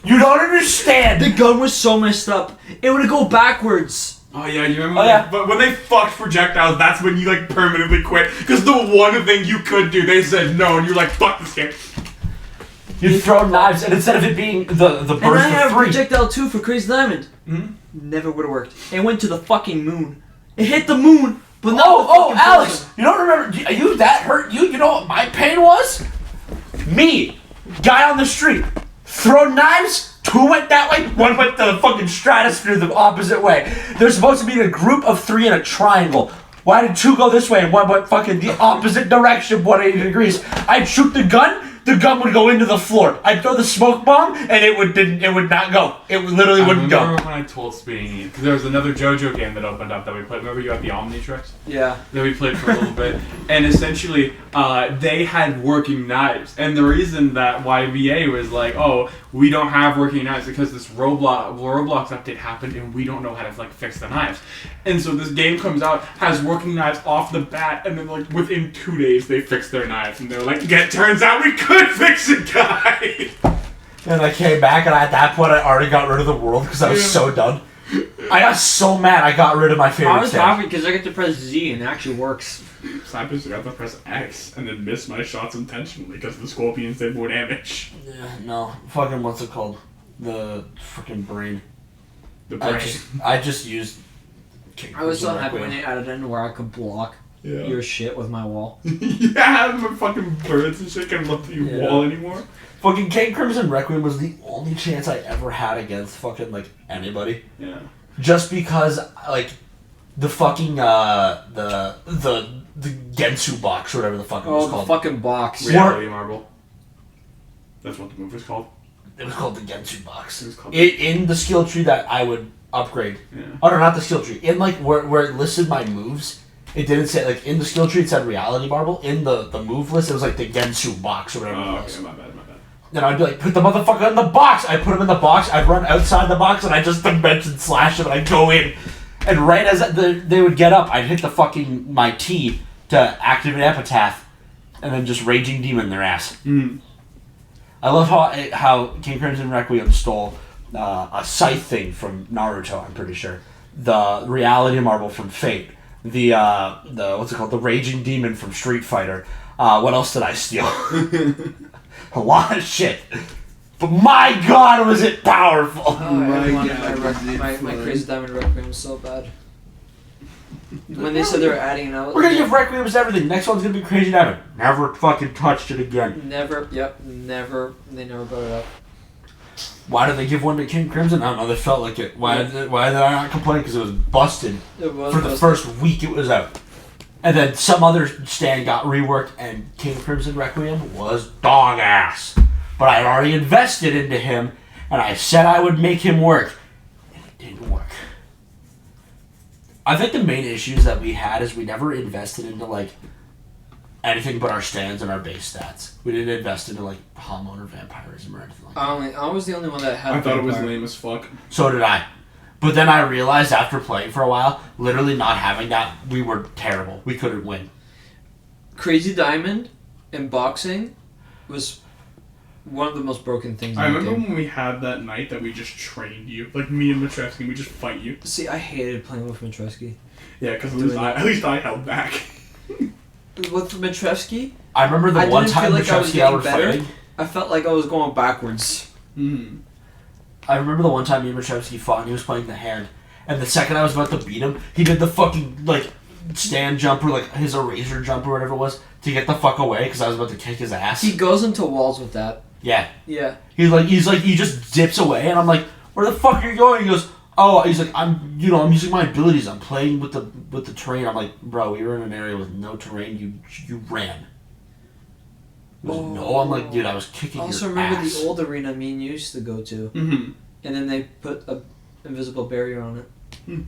You don't understand. The gun was so messed up. It would go backwards. Oh yeah, you remember? Oh, yeah. But when they fucked projectiles, that's when you like permanently quit. Because the one thing you could do, they said no, and you're like, fuck this game. You throw knives, and instead of it being the And burst I have of 3, projectile 2 for Crazy Diamond. Never would have worked. It went to the fucking moon. It hit the moon, but not the fucking Alex, person. you don't remember? You that hurt you? You know what my pain was? Me, guy on the street, throw knives. 2 went that way, 1 went the fucking stratosphere the opposite way. There's supposed to be a group of 3 in a triangle. Why did 2 go this way and 1 went fucking the opposite direction, 180 degrees? I'd shoot the gun would go into the floor. I'd throw the smoke bomb, and it would not go. It literally wouldn't I go. remember when I told Speedy, because there was another JoJo game that opened up that we played. Remember you had the Omnitrix? Yeah. That we played for a little bit. And essentially, they had working knives. And the reason that YBA was like, oh, we don't have working knives because this Roblox update happened and we don't know how to like fix the knives. And so this game comes out, has working knives off the bat, and then like within 2 days they fixed their knives. And they're like, yeah, it turns out we could fix it, guys! And I came back, and at that point, I already got rid of the world because I was so done. I got so mad, I got rid of my favorite I was stand. happy because I get to press Z and it actually works. So I just got to press X and then miss my shots intentionally because the scorpions did more damage. Yeah, no, fucking what's it called? The freaking brain. The brain. I just used. I was so happy when they added in where I could block your shit with my wall. Yeah, the fucking birds and shit can't look at your wall anymore. Fucking King Crimson Requiem was the only chance I ever had against fucking like anybody. Yeah. Just because like the fucking the Gensu box or whatever the fuck it was Oh, called. the fucking box. Reality Marble. That's what the move was called. It was called the Gensu box. It was called In the skill tree that I would upgrade. Yeah. Oh no, not the skill tree. In like where it listed my moves, it didn't say like in the skill tree it said Reality Marble. In the move list it was like the Gensu box or whatever it was. Okay, my bad. Then I'd be like, put the motherfucker in the box. I put him in the box. I'd run outside the box and I just dimension slash him and I'd go in. And right as they would get up, I'd hit the fucking my T to activate Epitaph, and then just Raging Demon their ass. I love how King Crimson Requiem stole a scythe thing from Naruto. I'm pretty sure the Reality Marble from Fate, the what's it called, the Raging Demon from Street Fighter. What else did I steal? A lot of shit. But my god, was it powerful! My Crazy Diamond Requiem was so bad. When they said they were adding it out. We're gonna give Requiems to everything. Next one's gonna be Crazy Diamond. Never fucking touched it again. Never, they never brought it up. Why did they give one to King Crimson? I don't know. They felt like it. Why did I not complain? Because it was busted for the first week it was out. And then some other stand got reworked, and King Crimson Requiem was dog ass. But I had already invested into him, and I said I would make him work, and it didn't work. I think the main issues that we had is we never invested into like anything but our stands and our base stats. We didn't invest into like Hamon or Vampirism or anything like that. I was the only one that had. I thought it was vampire. lame as fuck. So did I. But then I realized after playing for a while, literally not having that, we were terrible. We couldn't win. Crazy Diamond in boxing was one of the most broken things. I in the remember game. when we had that night that we just trained you, like me and Matrevsky, we just fight you. See, I hated playing with Matrevsky. Yeah, because at least I held back. With Matrevsky, I remember the I one didn't time feel like I was Matrevsky and I were getting better. fighting. I felt like I was going backwards. Mm. I remember the one time me and Matrevsky fought and he was playing the hand. And the second I was about to beat him, he did the fucking, like, stand jump or, like, his eraser jump or whatever it was to get the fuck away because I was about to kick his ass. He goes into walls with that. Yeah. Yeah. He's like, he just dips away and I'm like, where the fuck are you going? He goes, oh, he's like, I'm using my abilities. I'm playing with the terrain. I'm like, bro, we were in an area with no terrain. You ran. He goes, no, I'm like, dude, I was kicking I your also remember ass. the old arena me and you used to go to. Mm-hmm. And then they put a invisible barrier on it.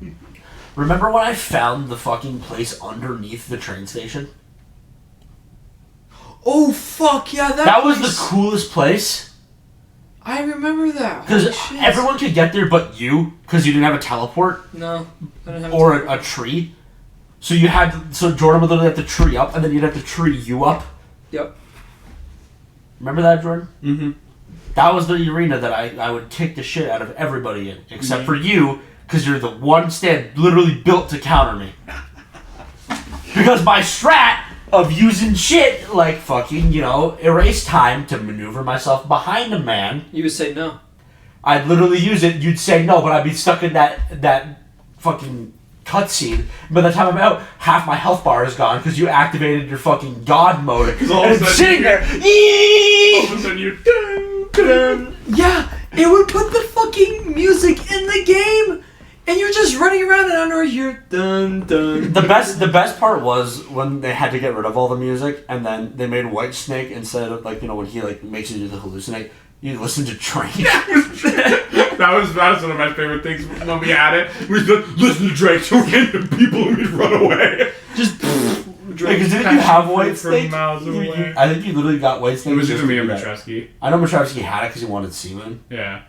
Remember when I found the fucking place underneath the train station? Oh fuck yeah, That was the coolest place. I remember that. Because Holy shit. everyone could get there but you, because you didn't have a teleport No, I don't have or to. a tree. So you had so Jordan would literally have to tree up, and then you'd have to tree you up. Yep. Remember that, Jordan? Mm-hmm. That was the arena that I would kick the shit out of everybody in, except for you, because you're the one stand literally built to counter me. Because my strat of using shit like fucking, erase time to maneuver myself behind a man, You would say no. I'd literally use it, you'd say no, but I'd be stuck in that fucking cutscene. By the time I'm out, half my health bar is gone because you activated your fucking god mode. And all of a it's sudden sitting you- there. All of a sudden you dun, dun. Yeah, it would put the fucking music in the game, and you're just running around and I know you're dun dun. The best part was when they had to get rid of all the music, and then they made White Snake instead of when he makes you do the hallucinate. You listen to Train. that was one of my favorite things when we had it. We just listen to Drake to random people and we'd run away. Just Because didn't you have White From Snake? miles away. I think you literally got White Snake. It was just either me to or do that. Matrevsky. I know Matrevsky had it because he wanted Seaman. Yeah.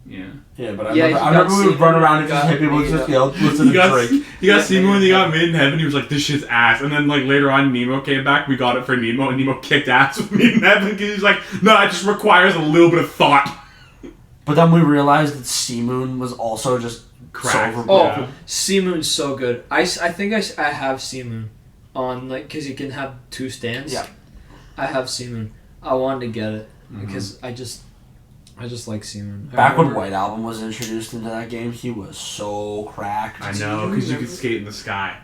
Yeah. Yeah, but Yeah, I he remember got we would run Seaman around and and just got hit people and beat just up. yell, listen He to got Drake. he got Seymour when he got mid in heaven. He was like, "This shit's ass." And then later on, Nemo came back. We got it for Nemo, and Nemo kicked ass with me in heaven because he's like, "No, it just requires a little bit of thought." But then we realized that Sea Moon was also just Cracked. so Oh, overblown. Sea Moon's so good. I think I have Sea Moon on because you can have two stands. Yeah. I have Sea Moon. I wanted to get it because I just like Sea Moon. Back when White Album was introduced into that game, he was so cracked. I know, because you could skate in the sky.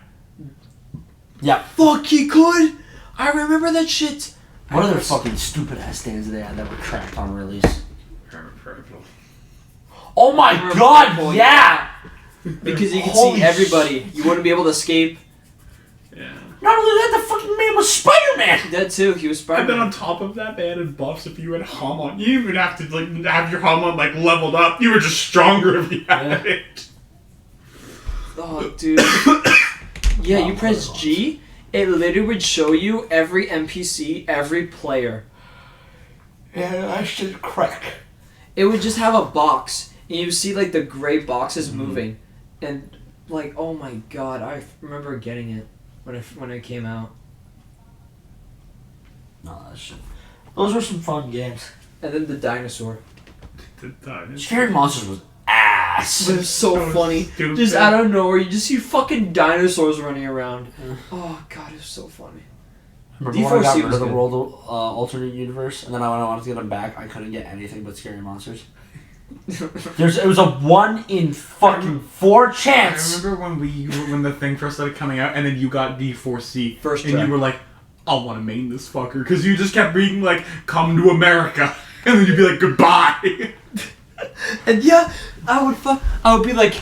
Yeah. Fuck, he could. I remember that shit. What I other was- fucking stupid ass stands they had that were cracked on release? Purple. Oh my Purple, god, yeah! Because you could Holy see everybody. You wouldn't be able to escape. Yeah. Not only that, the fucking man was Spider-Man! That too. He was And then Spider-Man. on top of that, they added buffs if you had Hamon. You didn't even have to have your Hamon leveled up. You were just stronger if you had it. Oh, dude. Yeah, you press G. It literally would show you every NPC, every player. Yeah, that shit crack. It would just have a box, and you see the gray boxes moving, and oh my god, I remember getting it when it came out. No, that shit. Those were some fun games. And then the dinosaur. Scary Monsters was ass. It was so So funny. stupid. Just out of nowhere, you just see fucking dinosaurs running around. Oh god, it was so funny. Remember when I got D4C rid was of the good. world alternate universe, and then when I wanted to get them back, I couldn't get anything but Scary Monsters? It was a 1 in fucking 4 I chance. remember when the thing first started coming out, and then you got D4C, First and try. you were like, "I want to main this fucker," because you just kept reading "Come to America," and then you'd be like, "Goodbye." die. And yeah, I would be like,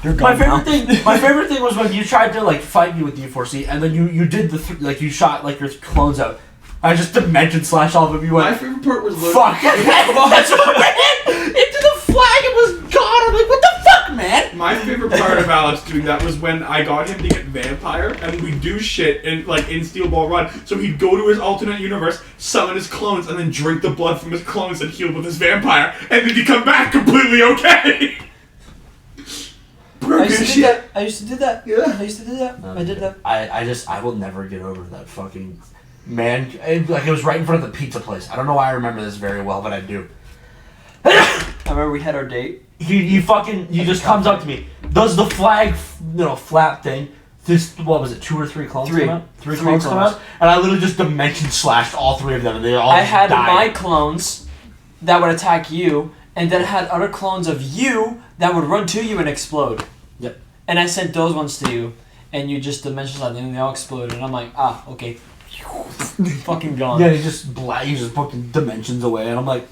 you're My gone favorite now. thing. My favorite thing was when you tried to like fight me with D4C, and then you did like you shot like your clones out. I just dimension slash all of them. You My went favorite part was fuck. That's what went into the flag. It was gone. I'm like, what the fuck, man? My favorite part of Alex doing that was when I got him to get vampire, and we'd do shit in Steel Ball Run. So he'd go to his alternate universe, summon his clones, and then drink the blood from his clones and heal with his vampire, and then he'd come back completely okay. I used to do that. I used to do that. Yeah. I used to do that. I did that. I will never get over that fucking man. Like it was right in front of the pizza place. I don't know why I remember this very well, but I do. I remember we had our date. He just comes up to me, does the flag, flap thing. This, what was it, 2 or 3 clones? Three. Come out? Three Three clones come clones. out, and I literally just dimension slashed all 3 of them, and they all I just had died. my clones that would attack you, and then I had other clones of you that would run to you and explode. Yep. And I sent those ones to you, and you just dimension slapped them, and they all exploded. And I'm like, okay. Fucking gone. Yeah, he just fucking dimensions away, and I'm like,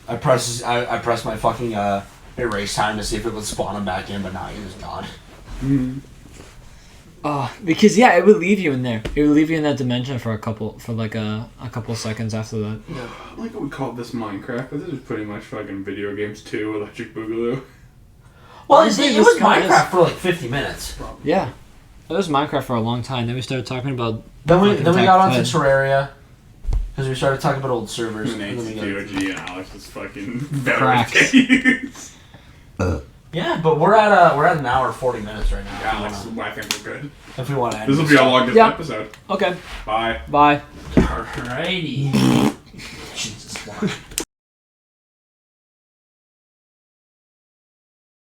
I press my fucking erase time to see if it would spawn him back in, but nah, he was gone. Because yeah, it would leave you in there. It would leave you in that dimension for a couple seconds after that. I like what we called this Minecraft, but this is pretty much fucking video games too, Electric Boogaloo. Well, Honestly, it this was kinda Minecraft is. for like 50 minutes. Yeah. It was Minecraft for a long time. Then we started talking about. Then we fucking got Attack onto Titan. Terraria because we started talking about old servers. And and then we got- GOG and Alex was fucking better Cracks. days. Yeah, but we're at an hour 40 minutes right now. Yeah, Alex, I think we're good. If we want to end This will be our longest Yeah. episode. Okay. Bye. Bye. Alrighty. Jesus.